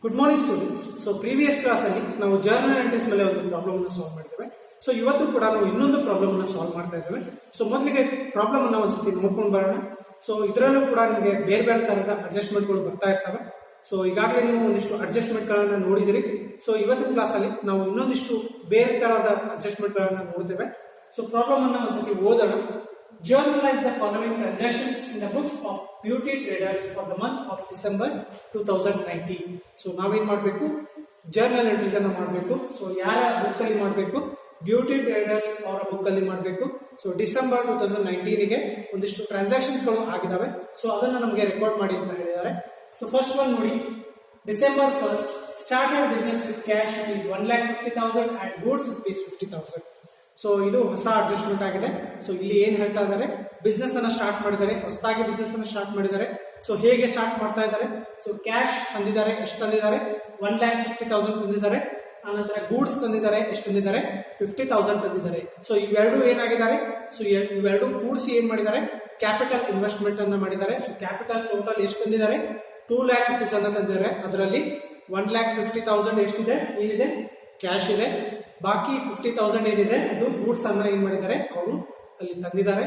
Good morning students. So previous class ಅಲ್ಲಿ ನಾವು journal entries ಮೇಲೆ ಒಂದು ಪ್ರಾಬ್ಲಮ್ ಅನ್ನು ಸಾಲ್ವ್ ಮಾಡಿದ್ದೇವೆ. ಸೊ ಇವತ್ತು ಕೂಡ ನಾವು ಇನ್ನೊಂದು ಪ್ರಾಬ್ಲಮ್ ಅನ್ನು ಸಾಲ್ವ್ ಮಾಡ್ತಾ ಇದ್ದೇವೆ. ಸೊ ಮೊದಲಿಗೆ ಪ್ರಾಬ್ಲಮ್ ಅನ್ನ ಒಂದ್ಸತಿ ನೋಡ್ಕೊಂಡು ಬರೋಣ. ಸೊ ಇದರಲ್ಲೂ ಕೂಡ ನಿಮಗೆ ಬೇರೆ ಬೇರೆ ತರಹದ ಅಡ್ಜಸ್ಟ್ಮೆಂಟ್ ಗಳು ಬರ್ತಾ ಇರ್ತವೆ. ಸೊ ಈಗಾಗಲೇ ನೀವು ಒಂದಿಷ್ಟು ಅಡ್ಜಸ್ಟ್ಮೆಂಟ್ ಗಳನ್ನ ನೋಡಿದಿರಿ. ಸೊ ಇವತ್ತಿನ ಕ್ಲಾಸ್ ಅಲ್ಲಿ ನಾವು ಇನ್ನೊಂದಿಷ್ಟು ಬೇರೆ ತರಹದ ಅಡ್ಜಸ್ಟ್ಮೆಂಟ್ ಗಳನ್ನ ನೋಡ್ತೇವೆ. ಸೊ ಪ್ರಾಬ್ಲಮ್ ಅನ್ನ ಒಂದ್ಸತಿ ಓದೋಣ. Journalize the following transactions in the books of beauty traders for the month of December 2019. So ನಾವೇನ್ ಮಾಡಬೇಕು, ಜರ್ನಲ್ ಎಂಟ್ರೀಸ್ ಅನ್ನ ಮಾಡಬೇಕು. ಸೊ ಯಾರ ಬುಕ್ಸ್ ಅಲ್ಲಿ ಮಾಡಬೇಕು, ಬ್ಯೂಟಿ ಟ್ರೇಡರ್ಸ್ ಅವರ ಬುಕ್ ಅಲ್ಲಿ ಮಾಡಬೇಕು. ಸೊ ಡಿಸೆಂಬರ್ 2019 ಗೆ ಒಂದಿಷ್ಟು ಟ್ರಾನ್ಸಾಕ್ಷನ್ಸ್ ಗಳು ಆಗಿದಾವೆ. ಸೊ ಅದನ್ನ ನಮಗೆ ರೆಕಾರ್ಡ್ ಮಾಡಿ ಅಂತ ಹೇಳಿದ್ದಾರೆ. ಸೊ ಫಸ್ಟ್ ಒನ್ ನೋಡಿ, December 1st started business with cash rupees 1,50,000 and goods rupees 50,000. So ಇದು ಹೊಸ ಅಡ್ಜಸ್ಟ್ಮೆಂಟ್ ಆಗಿದೆ. ಸೊ ಇಲ್ಲಿ ಏನ್ ಹೇಳ್ತಾ ಇದ್ದಾರೆ, ಬಿಸ್ನೆಸ್ ಅನ್ನ ಸ್ಟಾರ್ಟ್ ಮಾಡಿದ್ದಾರೆ, ಹೊಸದಾಗಿ ಬಿಸ್ನೆಸ್ ಅನ್ನ ಸ್ಟಾರ್ಟ್ ಮಾಡಿದ್ದಾರೆ. ಸೊ ಹೇಗೆ ಸ್ಟಾರ್ಟ್ ಮಾಡ್ತಾ ಇದ್ದಾರೆ, ಸೊ ಕ್ಯಾಶ್ ತಂದಿದ್ದಾರೆ, ಎಷ್ಟು ತಂದಿದ್ದಾರೆ, 1,50,000 ತಂದಿದ್ದಾರೆ. ಆನಂತರ ಗೂಡ್ಸ್ ತಂದಿದ್ದಾರೆ, ಎಷ್ಟು ತಂದಿದ್ದಾರೆ, 50,000 ತಂದಿದ್ದಾರೆ. ಸೊ ಇವೆರಡು ಏನಾಗಿದ್ದಾರೆ, ಸೊ ಇವೆರಡು ಕೂಡಿಸಿ ಏನ್ ಮಾಡಿದ್ದಾರೆ, ಕ್ಯಾಪಿಟಲ್ ಇನ್ವೆಸ್ಟ್ಮೆಂಟ್ ಅನ್ನ ಮಾಡಿದ್ದಾರೆ. ಸೊ ಕ್ಯಾಪಿಟಲ್ ಟೋಟಲ್ ಎಷ್ಟು ತಂದಿದ್ದಾರೆ, 2 lakh rupees ಅನ್ನ ತಂದಿದ್ದಾರೆ. ಅದರಲ್ಲಿ 1,50,000 ಎಷ್ಟಿದೆ, ಏನಿದೆ, ಕ್ಯಾಶ್ ಇದೆ. ಬಾಕಿ 50,000 ಏನಿದೆ ಅದು ಗೂಡ್ಸ್ ಅನ್ನ ಏನ್ ಮಾಡಿದ್ದಾರೆ, ಅವರು ಅಲ್ಲಿ ತಂದಿದ್ದಾರೆ.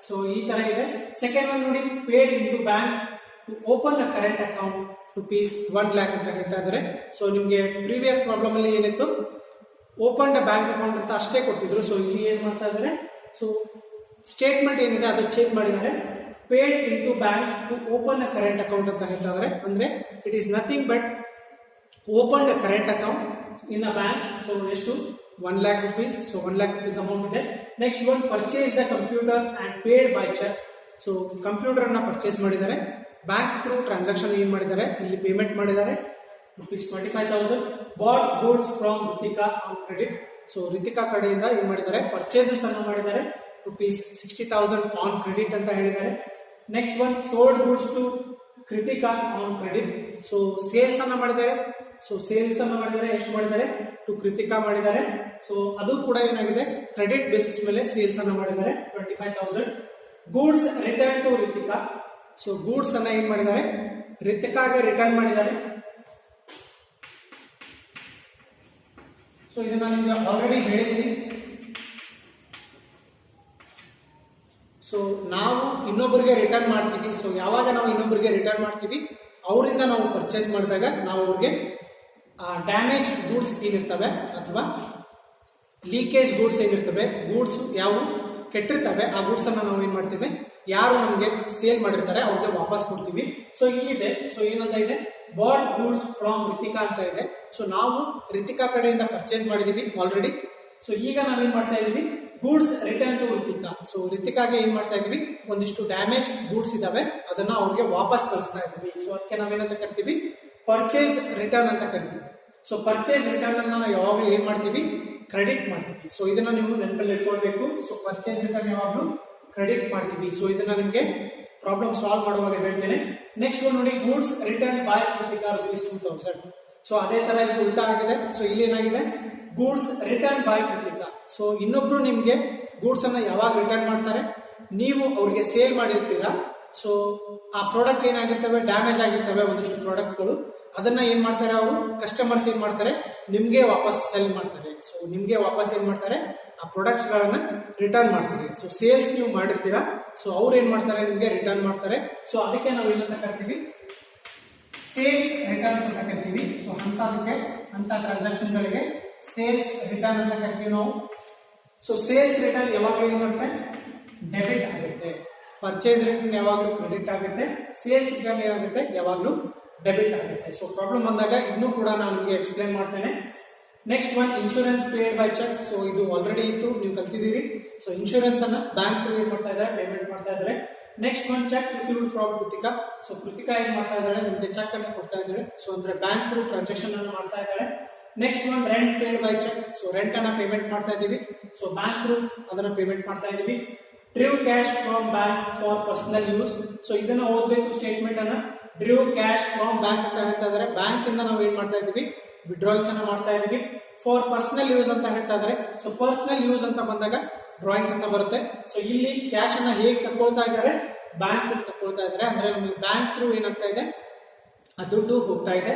ಸೊ ಈ ತರ ಇದೆ. ಸೆಕೆಂಡ್ ಒನ್ ನೋಡಿ, paid into bank to open a current account rupees 1 lakh ಅಂತ ಹೇಳ್ತಾ ಇದ್ದಾರೆ. ಸೊ ನಿಮ್ಗೆ ಪ್ರೀವಿಯಸ್ ಪ್ರಾಬ್ಲಮ್ ಅಲ್ಲಿ ಏನಿತ್ತು, ಓಪನ್ ದ ಬ್ಯಾಂಕ್ ಅಕೌಂಟ್ ಅಂತ ಅಷ್ಟೇ ಕೊಟ್ಟಿದ್ರು. ಸೊ ಇಲ್ಲಿ ಏನ್ ಮಾಡ್ತಾ ಇದ್ದಾರೆ, ಸೊ ಸ್ಟೇಟ್ಮೆಂಟ್ ಏನಿದೆ ಅದು ಚೇಂಜ್ ಮಾಡಿದ್ದಾರೆ. Paid into bank to open a current account ಅಂತ ಹೇಳ್ತಾ ಇದ್ದಾರೆ. ಅಂದ್ರೆ it is nothing but open the current account in a bank. So ಎಷ್ಟು, 1 lakh rupees. So 1 lakh rupees amount ಇದೆ. Next one, purchase the computer and paid by check. So computer ಅನ್ನ purchase ಮಾಡಿದ್ದಾರೆ, bank through transaction ಏನ್ ಮಾಡಿದ್ದಾರೆ, ಇಲ್ಲಿ payment ಮಾಡಿದ್ದಾರೆ, rupees 25,000. Bought goods from Ritika on credit. So Ritika ಕಡೆಯಿಂದ ಏನ್ ಮಾಡಿದ್ದಾರೆ, ಪರ್ಚೇಸಸ್ ಅನ್ನ ಮಾಡಿದ್ದಾರೆ, rupees 60,000 ಆನ್ ಕ್ರೆಡಿಟ್ ಅಂತ ಹೇಳಿದ್ದಾರೆ. Next one, sold goods to Kritika on credit. So sales ಅನ್ನ ಮಾಡಿದ್ದಾರೆ. ಸೊ ಸೇಲ್ಸ್ ಅನ್ನ ಮಾಡಿದ್ದಾರೆ, ಎಷ್ಟು ಮಾಡಿದ್ದಾರೆ, ಟು ಕೃತಿಕಾ ಮಾಡಿದ್ದಾರೆ. ಸೊ ಅದು ಕೂಡ ಏನಾಗಿದೆ, ಕ್ರೆಡಿಟ್ ಬೇಸಿಸ್ ಮೇಲೆ ಸೇಲ್ಸ್ ಅನ್ನ ಮಾಡಿದ್ದಾರೆ, 25,000. Goods return to Ritika. So goods ಅನ್ನ ಏನ್ ಮಾಡಿದ್ದಾರೆ, ರಿತಿಕಾಗೆ ರಿಟರ್ನ್ ಮಾಡಿದ್ದಾರೆ. ಸೊ ಇದನ್ನ ನಿಮ್ಗೆ ಆಲ್ರೆಡಿ ಹೇಳಿದೀನಿ. ಸೊ ನಾವು ಇನ್ನೊಬ್ಬರಿಗೆ ರಿಟರ್ನ್ ಮಾಡ್ತೀವಿ. ಸೊ ಯಾವಾಗ ನಾವು ಇನ್ನೊಬ್ಬರಿಗೆ ರಿಟರ್ನ್ ಮಾಡ್ತೀವಿ, ಅವರಿಂದ ನಾವು ಪರ್ಚೇಸ್ ಮಾಡಿದಾಗ ನಾವು ಅವ್ರಿಗೆ ಡ್ಯಾಮೇಜ್ ಗೂಡ್ಸ್ ಏನಿರ್ತವೆ ಅಥವಾ ಲೀಕೇಜ್ ಗೂಡ್ಸ್ ಏನಿರ್ತವೆ, ಗೂಡ್ಸ್ ಯಾವ ಕೆಟ್ಟಿರ್ತವೆ, ಆ ಗೂಡ್ಸ್ ಅನ್ನ ನಾವು ಏನ್ ಮಾಡ್ತೀವಿ, ಯಾರು ನಮ್ಗೆ ಸೇಲ್ ಮಾಡಿರ್ತಾರೆ ಅವ್ರಿಗೆ ವಾಪಸ್ ಕೊಡ್ತೀವಿ. ಸೊ ಇಲ್ಲಿದೆ, ಸೊ ಏನಂತ ಇದೆ, ಬಾಟ್ ಗೂಡ್ಸ್ ಫ್ರಮ್ ರಿತಿಕಾ ಅಂತ ಇದೆ. ಸೊ ನಾವು ರಿತಿಕಾ ಕಡೆಯಿಂದ ಪರ್ಚೇಸ್ ಮಾಡಿದೀವಿ ಆಲ್ರೆಡಿ. ಸೊ ಈಗ ನಾವೇನ್ ಮಾಡ್ತಾ ಇದೀವಿ, goods return to Ritika. So ರಿತಿಕಾಗೆ ಏನ್ ಮಾಡ್ತಾ ಇದೀವಿ, ಒಂದಿಷ್ಟು ಡ್ಯಾಮೇಜ್ ಗೂಡ್ಸ್ ಇದಾವೆ, ಅದನ್ನ ಅವ್ರಿಗೆ ವಾಪಸ್ ಕಳಿಸ್ತಾ ಇದೀವಿ. ಸೊ ಅದಕ್ಕೆ ನಾವೇನಂತ ಕರಿತೀವಿ, ಪರ್ಚೇಸ್ ರಿಟರ್ನ್ ಅಂತ ಕರಿತೀವಿ. ಸೊ ಪರ್ಚೇಸ್ ರಿಟರ್ನ್ ಅನ್ನ ನಾವು ಯಾವಾಗಲೂ ಏನ್ ಮಾಡ್ತೀವಿ, ಕ್ರೆಡಿಟ್ ಮಾಡ್ತೀವಿ. ಸೊ ಇದನ್ನ ನೀವು ನೆನಪಲ್ಲಿ ಇಟ್ಕೊಳ್ಬೇಕು. ಸೊ ಪರ್ಚೇಸ್ ರಿಟರ್ನ್ ಯಾವಾಗಲೂ ಕ್ರೆಡಿಟ್ ಮಾಡ್ತೀವಿ. ಸೊ ಇದನ್ನ ನಿಮ್ಗೆ ಪ್ರಾಬ್ಲಮ್ ಸಾಲ್ವ್ ಮಾಡುವಾಗ ಹೇಳ್ತೇನೆ. ನೆಕ್ಸ್ಟ್ ಒನ್ ನೋಡಿ, goods return by Kritika rupees 2,000. So ಅದೇ ತರ ಇದು ಉಲ್ಟಾ ಆಗಿದೆ. ಸೊ ಇಲ್ಲಿ ಏನಾಗಿದೆ, goods return by Kritika. So ಇನ್ನೊಬ್ರು ನಿಮ್ಗೆ ಗೂಡ್ಸ್ ಅನ್ನ ಯಾವಾಗ ರಿಟರ್ನ್ ಮಾಡ್ತಾರೆ, ನೀವು ಅವ್ರಿಗೆ ಸೇಲ್ ಮಾಡಿರ್ತೀರಾ. ಸೊ ಆ ಪ್ರಾಡಕ್ಟ್ ಏನಾಗಿರ್ತವೆ, ಡ್ಯಾಮೇಜ್ ಆಗಿರ್ತವೆ ಒಂದಿಷ್ಟು ಪ್ರಾಡಕ್ಟ್ಗಳು, ಅದನ್ನ ಏನ್ ಮಾಡ್ತಾರೆ, ಅವರು ಕಸ್ಟಮರ್ಸ್ ಏನ್ ಮಾಡ್ತಾರೆ, ನಿಮ್ಗೆ ವಾಪಸ್ ಸೆಲ್ ಮಾಡ್ತಾರೆ. ಸೊ ನಿಮ್ಗೆ ವಾಪಸ್ ಏನ್ ಮಾಡ್ತಾರೆ, ಆ ಪ್ರಾಡಕ್ಟ್ಸ್ ಗಳನ್ನ ರಿಟರ್ನ್ ಮಾಡ್ತಾರೆ. ಸೊ ಸೇಲ್ಸ್ ನೀವು ಮಾಡಿರ್ತೀರಾ, ಸೊ ಅವ್ರು ಏನ್ ಮಾಡ್ತಾರೆ, ನಿಮ್ಗೆ ರಿಟರ್ನ್ ಮಾಡ್ತಾರೆ. ಸೊ ಅದಕ್ಕೆ ನಾವು ಏನಂತ ಕರಿತೀವಿ, ಸೇಲ್ಸ್ ರಿಟರ್ನ್ಸ್ ಅಂತ ಕರಿತೀವಿ. ಸೊ ಅಂತ ಟ್ರಾನ್ಸಾಕ್ಷನ್ ಗಳಿಗೆ ಸೇಲ್ಸ್ ರಿಟರ್ನ್ ಅಂತ ಕರಿತೀವಿ ನಾವು. ಸೊ ಸೇಲ್ಸ್ ರಿಟರ್ನ್ ಯಾವಾಗಲೂ ಏನ್ ಮಾಡುತ್ತೆ, ಡೆಬಿಟ್ ಆಗುತ್ತೆ. ಪರ್ಚೇಸ್ ರಿಟರ್ನ್ ಯಾವಾಗಲೂ ಕ್ರೆಡಿಟ್ ಆಗುತ್ತೆ, ಸೇಲ್ಸ್ ರಿಟರ್ನ್ ಏನಾಗುತ್ತೆ, ಯಾವಾಗಲೂ ಡೆಬಿಟ್ ಆಗುತ್ತೆ. ಸೊ ಪ್ರಾಬ್ಲಮ್ ಬಂದಾಗ ಇನ್ನೂ ಕೂಡ ನಾನು ನಿಮಗೆ ಎಕ್ಸ್ಪ್ಲೈನ್ ಮಾಡ್ತೇನೆ. Next one, insurance paid by cheque. So ಇದು ಆಲ್ರೆಡಿ ಇತ್ತು, ನೀವು ಕಲ್ತಿದ್ದೀರಿ. ಸೊ ಇನ್ಶೂರೆನ್ಸ್ ಅನ್ನ ಬ್ಯಾಂಕ್ ಏನ್ ಮಾಡ್ತಾ ಇದ್ದಾರೆ, ಪೇಮೆಂಟ್ ಮಾಡ್ತಾ ಇದ್ದಾರೆ. Next one, cheque received from Kritika. So Kritika ಏನ್ ಮಾಡ್ತಾ ಇದ್ದಾಳೆ, ನಿಮ್ಗೆ ಚೆಕ್ ಅನ್ನ ಕೊಡ್ತಾ ಇದ್ದಾಳೆ. ಸೊ ಅಂದ್ರೆ ಬ್ಯಾಂಕ್ ಥ್ರೂ ಟ್ರಾನ್ಸಾಕ್ಷನ್ ಅನ್ನು ಮಾಡ್ತಾ ಇದ್ದಾಳೆ. Next one, rent paid by cheque. So rent ಅನ್ನ ಪೇಮೆಂಟ್ ಮಾಡ್ತಾ ಇದೀವಿ. ಸೊ ಬ್ಯಾಂಕ್ ಥ್ರೂ ಅದನ್ನ ಪೇಮೆಂಟ್ ಮಾಡ್ತಾ ಇದೀವಿ. Drew cash from bank for personal use. So ಇದನ್ನ ಓದಬೇಕು ಸ್ಟೇಟ್ಮೆಂಟ್ ಅನ್ನ. ಡ್ರಿವ್ ಕ್ಯಾಶ್ ಫ್ರಮ್ ಬ್ಯಾಂಕ್ ಅಂತ ಹೇಳ್ತಾ ಇದ್ದಾರೆ, ಬ್ಯಾಂಕ್ ಇಂದ ನಾವು ಏನ್ ಮಾಡ್ತಾ ಇದೀವಿ, ವಿಡ್ರಾಲ್ಸ್ ಅನ್ನ ಮಾಡ್ತಾ ಇದೀವಿ. ಫಾರ್ ಪರ್ಸನಲ್ ಯೂಸ್ ಅಂತ ಹೇಳ್ತಾ ಇದ್ದಾರೆ. ಸೊ ಪರ್ಸನಲ್ ಯೂಸ್ ಅಂತ ಬಂದಾಗ ಡ್ರಾಯಿಂಗ್ಸ್ ಅಂತ ಬರುತ್ತೆ. ಸೊ ಇಲ್ಲಿ ಕ್ಯಾಶ್ ಅನ್ನ ಹೇಗೆ ತಗೊಳ್ತಾ ಇದ್ದಾರೆ, ಬ್ಯಾಂಕ್ ತಗೊಳ್ತಾ ಇದ್ದಾರೆ. ಅಂದ್ರೆ ನಮಗೆ ಬ್ಯಾಂಕ್ ಥ್ರೂ ಏನಾಗ್ತಾ ಇದೆ, ಆ ದುಡ್ಡು ಹೋಗ್ತಾ ಇದೆ.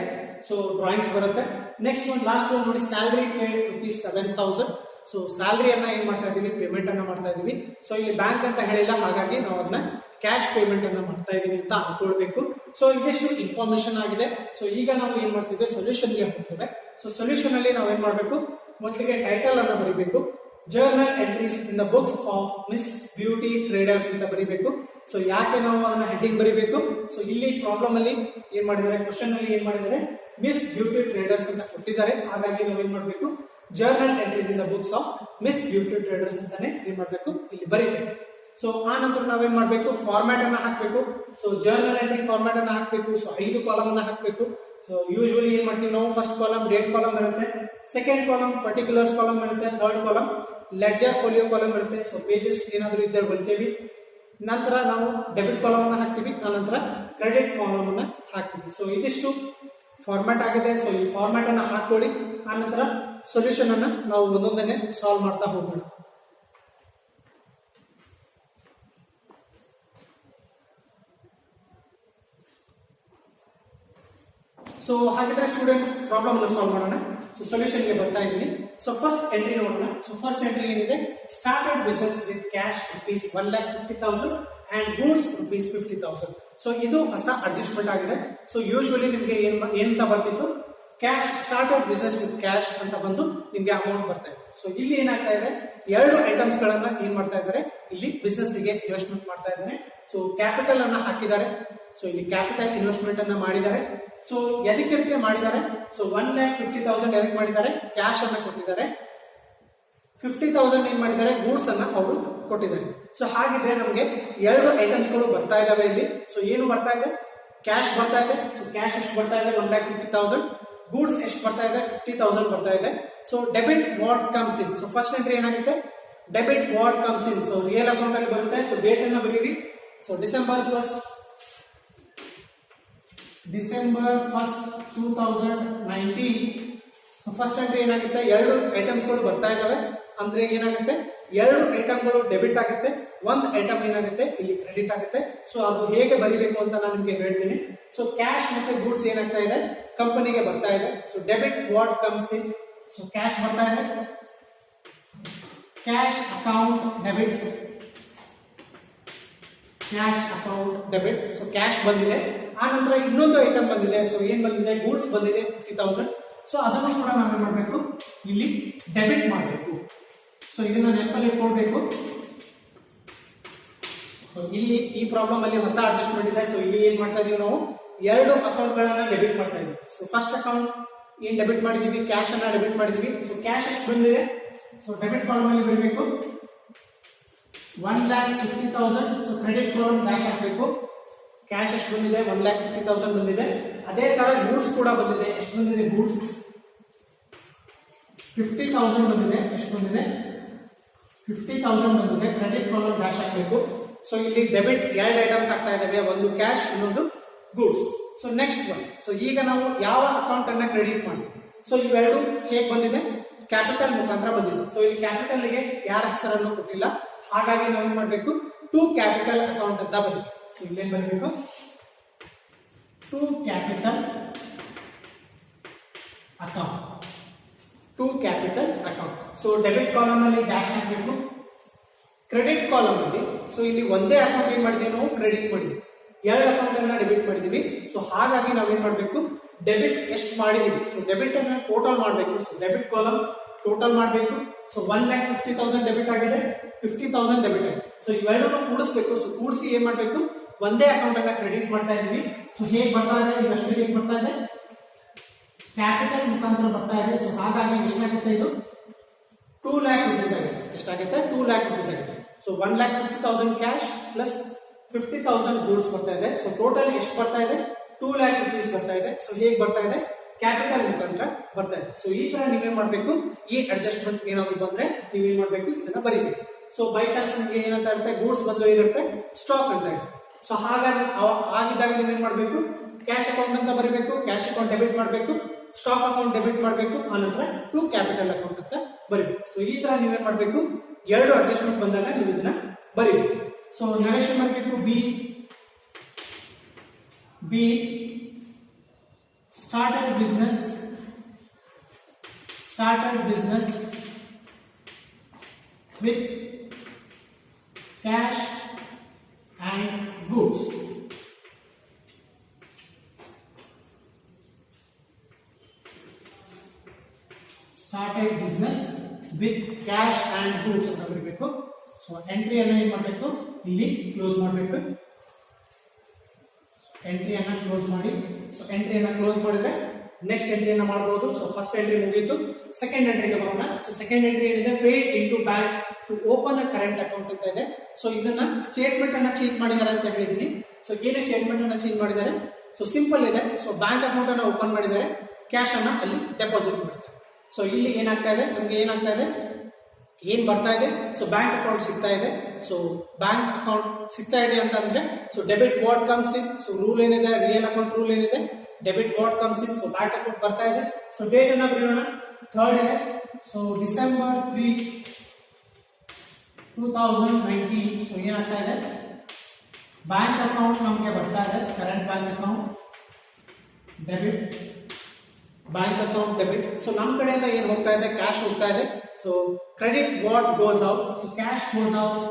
ಸೊ ಡ್ರಾಯಿಂಗ್ಸ್ ಬರುತ್ತೆ. ನೆಕ್ಸ್ಟ್ ಒಂದು ಲಾಸ್ಟ್ ಒಂದು ನೋಡಿ, ಸ್ಯಾಲರಿ ಪೇಡ್ ₹7,000. ಸೊ ಸ್ಯಾಲರಿಯನ್ನ ಏನ್ ಮಾಡ್ತಾ ಇದೀವಿ, ಪೇಮೆಂಟ್ ಅನ್ನ ಮಾಡ್ತಾ ಇದೀವಿ. ಸೊ ಇಲ್ಲಿ ಬ್ಯಾಂಕ್ ಅಂತ ಹೇಳಿಲ್ಲ, ಹಾಗಾಗಿ ನಾವು ಅದನ್ನ ಕ್ಯಾಶ್ ಪೇಮೆಂಟ್ ಅನ್ನ ಮಾಡ್ತಾ ಇದೀವಿ ಅಂತ ಅನ್ಕೊಳ್ಬೇಕು. ಸೊ ಇದೆಷ್ಟು ಇನ್ಫಾರ್ಮೇಶನ್ ಆಗಿದೆ. ಸೊ ಈಗ ನಾವು ಏನ್ ಮಾಡ್ತೀವಿ, ಸೊಲ್ಯೂಷನ್ ಗೆ ಹೋಗ್ತೇವೆ. ಸೊ ಸೊಲ್ಯೂಷನ್ ಅಲ್ಲಿ ನಾವು ಏನ್ ಮಾಡ್ಬೇಕು, ಮೊದಲಿಗೆ ಟೈಟಲ್ ಅನ್ನ ಬರೀಬೇಕು. Journal entries in the books of miss beauty traders ಅಂತ ಬರೀಬೇಕು. ಸೊ ಯಾಕೆ ನಾವು ಅದನ್ನ ಹೆಡ್ಡಿಂಗ್ ಬರೀಬೇಕು, ಸೊ ಇಲ್ಲಿ ಪ್ರಾಬ್ಲಮ್ ಅಲ್ಲಿ ಏನ್ ಮಾಡಿದ್ದಾರೆ, ಕ್ವಶನ್ ಅಲ್ಲಿ ಏನ್ ಮಾಡಿದ್ದಾರೆ, ಮಿಸ್ ಬ್ಯೂಟಿ ಟ್ರೇಡರ್ಸ್ ಅಂತ ಕೊಟ್ಟಿದ್ದಾರೆ. ಹಾಗಾಗಿ ನಾವು ಏನ್ ಮಾಡ್ಬೇಕು, journal entries in the books of miss beauty traders ಅಂತಾನೆ ಏನ್ ಮಾಡ್ಬೇಕು, ಇಲ್ಲಿ ಬರೀಬೇಕು. ಸೊ ಆ ನಂತರ ನಾವೇನ್ ಮಾಡ್ಬೇಕು, ಫಾರ್ಮ್ಯಾಟ್ ಅನ್ನ ಹಾಕ್ಬೇಕು. ಸೊ ಜರ್ನಲ್ ಎಂಟ್ರಿ ಫಾರ್ಮ್ಯಾಟ್ ಅನ್ನ ಹಾಕ್ಬೇಕು. ಸೊ 5 ಕಾಲಮ್ ಅನ್ನ ಹಾಕ್ಬೇಕು. ಸೊ ಯೂಶುವಲಿ ಏನ್ ಮಾಡ್ತೀವಿ ನಾವು, ಫಸ್ಟ್ ಕಾಲಮ್ ಡೇಟ್ ಕಾಲಮ್ ಇರುತ್ತೆ, ಸೆಕೆಂಡ್ ಕಾಲಮ್ ಪರ್ಟಿಕ್ಯುಲರ್ಸ್ ಕಾಲಮ್ ಇರುತ್ತೆ, third column ledger folio column ಇರುತ್ತೆ. ಸೊ ಪೇಜಸ್ ಏನಾದ್ರು ಇದ್ದರೆ ಬಲ್ತೇವಿ. ನಂತರ ನಾವು ಡೆಬಿಟ್ ಕಾಲಮ್ ಅನ್ನ ಹಾಕ್ತಿವಿ, ಆ ನಂತರ ಕ್ರೆಡಿಟ್ ಕಾಲಮ್ ಅನ್ನ ಹಾಕ್ತಿವಿ. ಸೊ ಇದಿಷ್ಟು ಫಾರ್ಮ್ಯಾಟ್ ಆಗಿದೆ. ಸೊ ಈ ಫಾರ್ಮ್ಯಾಟ್ ಅನ್ನ ಹಾಕೊಳ್ಳಿ. ಆ ನಂತರ ಸೊಲ್ಯೂಷನ್ ಅನ್ನ ನಾವು ಒಂದೊಂದನ್ನೇ ಸಾಲ್ವ್ ಮಾಡ್ತಾ ಹೋಗೋಣ. ಸೊ ಹಾಗಿದ್ರೆ ಸ್ಟೂಡೆಂಟ್ಸ್ ಪ್ರಾಬ್ಲಮ್ ಅನ್ನು ಸಾಲ್ವ್ ಮಾಡೋಣ. ಸೊ ಸೊಲ್ಯೂಷನ್ ಗೆ ಬರ್ತಾ ಇದ್ದೀನಿ. ಸೊ ಫಸ್ಟ್ ಎಂಟ್ರಿ ನೋಡೋಣ. ಸೊ ಫಸ್ಟ್ ಎಂಟ್ರಿ ಏನಿದೆ, started business with cash ₹1,50,000 and goods ₹50,000. So ಇದು ಹೊಸ ಅಡ್ಜಸ್ಟ್ಮೆಂಟ್ ಆಗಿದೆ. ಸೊ ಯೂಶುವಲಿ ನಿಮ್ಗೆ ಏನಂತ ಬರ್ತಿತ್ತು, cash started business with cash ಅಂತ ಬಂದು ನಿಮ್ಗೆ ಅಮೌಂಟ್ ಬರ್ತಾ ಇದೆ. ಸೊ ಇಲ್ಲಿ ಏನಾಗ್ತಾ ಇದೆ, 2 ಐಟಮ್ಸ್ ಗಳನ್ನ ಏನ್ ಮಾಡ್ತಾ ಇದ್ದಾರೆ, ಇಲ್ಲಿ ಬಿಸಿನೆಸ್ ಗೆ ಇನ್ವೆಸ್ಟ್ಮೆಂಟ್ ಮಾಡ್ತಾ ಇದ್ದಾರೆ. ಸೊ ಕ್ಯಾಪಿಟಲ್ ಅನ್ನ ಹಾಕಿದ್ದಾರೆ. ಸೊ ಇಲ್ಲಿ ಕ್ಯಾಪಿಟಲ್ ಇನ್ವೆಸ್ಟ್ಮೆಂಟ್ ಅನ್ನ ಮಾಡಿದ್ದಾರೆ. ಸೊ ಎದಕ್ಕೆ ಮಾಡಿದ್ದಾರೆ, ಸೊ 1,50,000 ಎದಕ್ಕೆ ಮಾಡಿದ್ದಾರೆ, ಕ್ಯಾಶ್ ಅನ್ನ ಕೊಟ್ಟಿದ್ದಾರೆ. 50,000 ಏನ್ ಮಾಡಿದ್ದಾರೆ, ಗೂಡ್ಸ್ ಅನ್ನ ಅವರು ಕೊಟ್ಟಿದ್ದಾರೆ. ಸೊ ಹಾಗಿದ್ರೆ ನಮಗೆ 2 ಐಟಮ್ಸ್ ಗಳು ಬರ್ತಾ ಇದಾವೆ ಇಲ್ಲಿ. ಸೊ ಏನು ಬರ್ತಾ ಇದೆ, ಕ್ಯಾಶ್ ಬರ್ತಾ ಇದೆ. ಸೊ ಕ್ಯಾಶ್ ಎಷ್ಟು ಬರ್ತಾ ಇದೆ, 1,50,000. ಗೂಡ್ಸ್ ಎಷ್ಟು ಬರ್ತಾ ಇದೆ, 50,000 ಬರ್ತಾ ಇದೆ. So debit what comes in. So first entry ಏನಾಗುತ್ತೆ, debit what comes in. So real account ಅಲ್ಲಿ ಬರುತ್ತೆ. ಸೊ ಡೇಟ್ ಅನ್ನ ಬರೀರಿ. So December 1, 2019. So first entry ಏನಾಗುತ್ತೆ, 2 ಐಟಮ್ಸ್ ಗಳು ಬರ್ತಾ ಇದಾವೆ. ಅಂದ್ರೆ ಏನಾಗುತ್ತೆ, 2 ಐಟಮ್ಗಳು ಡೆಬಿಟ್ ಆಗುತ್ತೆ, 1 ಐಟಮ್ ಏನಾಗುತ್ತೆ ಇಲ್ಲಿ ಕ್ರೆಡಿಟ್ ಆಗುತ್ತೆ. ಸೊ ಅದು ಹೇಗೆ ಬರಿಬೇಕು ಅಂತ ನಾನು ನಿಮ್ಗೆ ಹೇಳ್ತೀನಿ. ಸೊ ಕ್ಯಾಶ್ ಮತ್ತೆ ಗೂಡ್ಸ್ ಏನಾಗ್ತಾ ಇದೆ, ಕಂಪನಿಗೆ ಬರ್ತಾ ಇದೆ. So debit what comes in. So cash ಬರ್ತಾ ಇದೆ, cash account debit, cash account debit. So cash ಬಂದಿದೆ. ಆ ನಂತರ ಇನ್ನೊಂದು ಐಟಮ್ ಬಂದಿದೆ. ಸೊ ಏನ್ ಬಂದಿದೆ, ಗೂಡ್ಸ್ ಬಂದಿದೆ 50,000. ಸೊ ಅದನ್ನು ಕೂಡ ನಾವೇನ್ ಮಾಡಬೇಕು, ಇಲ್ಲಿ ಡೆಬಿಟ್ ಮಾಡಬೇಕು. ಸೊ ಇದನ್ನ ನೆನಪಲ್ಲಿ ಇಟ್ಕೊಳ್ಬೇಕು. ಸೊ ಇಲ್ಲಿ ಈ ಪ್ರಾಬ್ಲಮ್ ಅಲ್ಲಿ ಹೊಸ ಅಡ್ಜಸ್ಟ್ಮೆಂಟ್ ಇದೆ. ಸೊ ಇಲ್ಲಿ ಏನ್ ಮಾಡ್ತಾ ಇದೀವಿ, ನಾವು 2 ಅಕೌಂಟ್ ಗಳನ್ನ ಡೆಬಿಟ್ ಮಾಡ್ತಾ ಇದೀವಿ. ಸೊ ಫಸ್ಟ್ ಅಕೌಂಟ್ ಏನ್ ಡೆಬಿಟ್ ಮಾಡಿದೀವಿ, ಕ್ಯಾಶ್ ಅನ್ನ ಡೆಬಿಟ್ ಮಾಡಿದೀವಿ. ಸೊ ಕ್ಯಾಶ್ ಎಷ್ಟು ಬಂದಿದೆ, ಸೊ ಡೆಬಿಟ್ ಕಾಲಮ್ ಅಲ್ಲಿ ಬರಬೇಕು 1,50,000. ಸೊ ಕ್ರೆಡಿಟ್ ಕಾಲಮ್ ಕ್ಯಾಶ್ ಹಾಕಬೇಕು. ಕ್ಯಾಶ್ ಎಷ್ಟು ಬಂದಿದೆ, 1,50,000 ಬಂದಿದೆ. ಅದೇ ತರ ಗೂಡ್ಸ್ ಕೂಡ ಬಂದಿದೆ. ಎಷ್ಟು ಬಂದಿದೆ, ಗೂಡ್ಸ್ 50,000 ಬಂದಿದೆ. ಎಷ್ಟು ಬಂದಿದೆ, 50,000 ಬಂದಿದೆ. ಕ್ರೆಡಿಟ್ ಕಾಲಮ್ ಕ್ಯಾಶ್ ಹಾಕಬೇಕು. ಸೊ ಇಲ್ಲಿ ಡೆಬಿಟ್ 2 ಐಟಮ್ಸ್ ಆಗ್ತಾ ಇದಾವೆ, ಒಂದು ಕ್ಯಾಶ್, ಇನ್ನೊಂದು goods. So next one. So ಈಗ ನಾವು ಯಾವ ಅಕೌಂಟ್ ಅನ್ನ ಕ್ರೆಡಿಟ್ ಮಾಡಿ, ಸೊ ಇವೆರಡು ಹೇಗೆ ಬಂದಿದೆ, ಕ್ಯಾಪಿಟಲ್ ಮುಖಾಂತರ ಬಂದಿದೆ. ಸೊ ಇಲ್ಲಿ ಕ್ಯಾಪಿಟಲ್ ಗೆ ಯಾರ ಹೆಸರನ್ನು ಕೊಟ್ಟಿಲ್ಲ, ಹಾಗಾಗಿ ನಾವು ಏನ್ ಮಾಡಬೇಕು, ಟು ಕ್ಯಾಪಿಟಲ್ ಅಕೌಂಟ್ ಅಂತ ಬರಬೇಕು. ಸೊ ಇಲ್ಲೇನ್ ಬರಬೇಕು, to capital account, to capital account. So debit column ಅಲ್ಲಿ ಡ್ಯಾಶ್ ಹಾಕಬೇಕು. ಕ್ರೆಡಿಟ್ ಕಾಲಮ್ ಅಲ್ಲಿ ಸೊ ಇಲ್ಲಿ ಒಂದೇ ಅಕೌಂಟ್ ಏನ್ ಮಾಡಿದೀವಿ, ನಾವು ಕ್ರೆಡಿಟ್ ಮಾಡಿದ್ವಿ. 2 ಅಕೌಂಟ್ ಅನ್ನ ಡೆಬಿಟ್ ಮಾಡಿದೀವಿ. ಸೊ ಹಾಗಾಗಿ ನಾವೇನ್ ಮಾಡ್ಬೇಕು, ಡೆಬಿಟ್ ಎಷ್ಟು ಮಾಡಿದೀವಿ, ಸೊ ಡೆಬಿಟ್ ಅನ್ನ ಟೋಟಲ್ ಮಾಡಬೇಕು. ಸೊ ಡೆಬಿಟ್ ಕಾಲಮ್ ಟೋಟಲ್ ಮಾಡಬೇಕು. ಸೊ 1,50,000 ಡೆಬಿಟ್ ಆಗಿದೆ, 50,000 ಡೆಬಿಟ್ ಆಗಿದೆ. ಸೊ ಇವೆರಡನ್ನು ಕೂಡಿಸಬೇಕು. ಸೊ ಕೂಡಿಸಿ ಏನ್ ಮಾಡ್ಬೇಕು, ಒಂದೇ ಅಕೌಂಟ್ ಅನ್ನ ಕ್ರೆಡಿಟ್ ಮಾಡ್ತಾ ಇದೀವಿ. ಸೊ ಹೇಗೆ ಬರ್ತಾ ಇದೆ, ಇವಷ್ಟು ಹೇಗೆ ಬರ್ತಾ ಇದೆ, ಕ್ಯಾಪಿಟಲ್ ಮುಖಾಂತರ ಬರ್ತಾ ಇದೆ. ಸೊ ಹಾಗಾಗಿ ಎಷ್ಟಾಗುತ್ತೆ, ಇದು 2 lakh rupees ಆಗಿದೆ. ಎಷ್ಟಾಗುತ್ತೆ, 2 lakh rupees ಆಗಿದೆ. ಸೊ 1,50,000 ಕ್ಯಾಶ್ ಪ್ಲಸ್ 50,000 ಗೂಡ್ಸ್ ಬರ್ತಾ ಇದೆ. ಸೊ ಟೋಟಲ್ ಎಷ್ಟು ಬರ್ತಾ ಇದೆ, 2 lakh rupees ಬರ್ತಾ ಇದೆ. ಸೊ ಹೇಗೆ ಬರ್ತಾ ಇದೆ, ಕ್ಯಾಪಿಟಲ್ ಮುಖಾಂತರ ಬರ್ತಾ ಇದೆ. ಸೊ ಈ ತರ ನೀವೇನ್ ಮಾಡ್ಬೇಕು, ಈ ಅಡ್ಜಸ್ಟ್ಮೆಂಟ್ ಏನಾದ್ರು ಬಂದ್ರೆ ನೀವೇನ್ ಮಾಡ್ಬೇಕು, ಇದನ್ನ ಬರೀಬೇಕು. ಸೊ ಬೈ ಚಾನ್ಸ್ ನಿಮಗೆ ಏನಂತ ಇರುತ್ತೆ, ಗೂಡ್ಸ್ ಬದಲು ಏನಿರುತ್ತೆ, ಸ್ಟಾಕ್ ಅಂತ ಇರುತ್ತೆ. ಸೊ ಹಾಗಾಗಿ ಆಗಿದ್ದಾಗ ನೀವೇನ್ ಮಾಡ್ಬೇಕು, ಕ್ಯಾಶ್ ಅಕೌಂಟ್ ಅಂತ ಬರೀಬೇಕು, ಕ್ಯಾಶ್ ಅಕೌಂಟ್ ಡೆಬಿಟ್ ಮಾಡಬೇಕು, ಸ್ಟಾಕ್ ಅಕೌಂಟ್ ಡೆಬಿಟ್ ಮಾಡಬೇಕು, ಆನಂತರ ಟು ಕ್ಯಾಪಿಟಲ್ ಅಕೌಂಟ್ ಅಂತ ಬರೀಬೇಕು. ಸೊ ಈ ತರ ನೀವೇನ್ ಮಾಡ್ಬೇಕು, 2 ಅಡ್ಜಸ್ಟ್ಮೆಂಟ್ ಬಂದಾಗ ನೀವು ಇದನ್ನ ಬರೀಬೇಕು. ಸೊ ನರೇಶನ್ ಮಾಡಬೇಕು, B started business with cash and goods. Started business with cash and goods ಅಂತ ಬರಬೇಕು. ಸೊ ಎಂಟ್ರಿಯನ್ನು ಏನು ಮಾಡಬೇಕು, ಇಲ್ಲಿ ಕ್ಲೋಸ್ ಮಾಡಬೇಕು. ಎಂಟ್ರಿಯನ್ನು ಕ್ಲೋಸ್ ಮಾಡಿ. ಸೊ ಎಂಟ್ರಿಯನ್ನು ಕ್ಲೋಸ್ ಮಾಡಿದ್ರೆ ನೆಕ್ಸ್ಟ್ ಎಂಟ್ರಿಯನ್ನು ಮಾಡಬಹುದು. ಸೊ ಫಸ್ಟ್ ಎಂಟ್ರಿ ಮುಗಿಯಿತು. ಸೆಕೆಂಡ್ ಎಂಟ್ರಿಗೆ ಬರೋಣ. ಸೊ ಸೆಕೆಂಡ್ ಎಂಟ್ರಿ ಏನಿದೆ, paid into bank to open a current account ಅಂತ ಇದೆ. ಸೊ ಇದನ್ನ ಸ್ಟೇಟ್ಮೆಂಟ್ ಅನ್ನ ಚೇಂಜ್ ಮಾಡಿದ್ದಾರೆ ಅಂತ ಹೇಳಿದೀನಿ. ಸೊ ಏನೇ ಸ್ಟೇಟ್ಮೆಂಟ್ ಅನ್ನ ಚೇಂಜ್ ಮಾಡಿದ್ದಾರೆ, ಸೊ ಸಿಂಪಲ್ ಇದೆ. ಸೊ ಬ್ಯಾಂಕ್ ಅಕೌಂಟ್ ಅನ್ನ ಓಪನ್ ಮಾಡಿದ್ದಾರೆ, ಕ್ಯಾಶ್ ಅನ್ನ ಅಲ್ಲಿ ಡೆಪಾಸಿಟ್ ಮಾಡಿದ್ದಾರೆ. ಸೊ ಇಲ್ಲಿ ಏನಾಗ್ತಾ ಇದೆ, ನಮ್ಗೆ ಏನಾಗ್ತಾ ಇದೆ, ಏನ್ ಬರ್ತಾ ಇದೆ, ಸೊ ಬ್ಯಾಂಕ್ ಅಕೌಂಟ್ ಸಿಗ್ತಾ ಇದೆ. ಸೊ ಬ್ಯಾಂಕ್ ಅಕೌಂಟ್ ಸಿಗ್ತಾ ಇದೆ ಅಂತ ಅಂದ್ರೆ, so debit what comes in. So rule ಏನಿದೆ, ರಿಯಲ್ ಅಕೌಂಟ್ ರೂಲ್ ಏನಿದೆ, debit what comes in. So bank account ಬರ್ತಾ ಇದೆ. ಸೊ ಡೇಟ್ ಅನ್ನ ಬರೆಯೋಣ, 3rd ಇದೆ. So December 3, 2019. ಸೊ ಏನಾಗ್ತಾ ಇದೆ, ಬ್ಯಾಂಕ್ ಅಕೌಂಟ್ ನಮಗೆ ಬರ್ತಾ ಇದೆ, current bank account debit, bank account debit. So ನಮ್ಮ ಕಡೆಯಿಂದ ಏನು ಹೋಗ್ತಾ ಇದೆ, ಕ್ಯಾಶ್ ಹೋಗ್ತಾ ಇದೆ. So credit what goes out. So cash goes out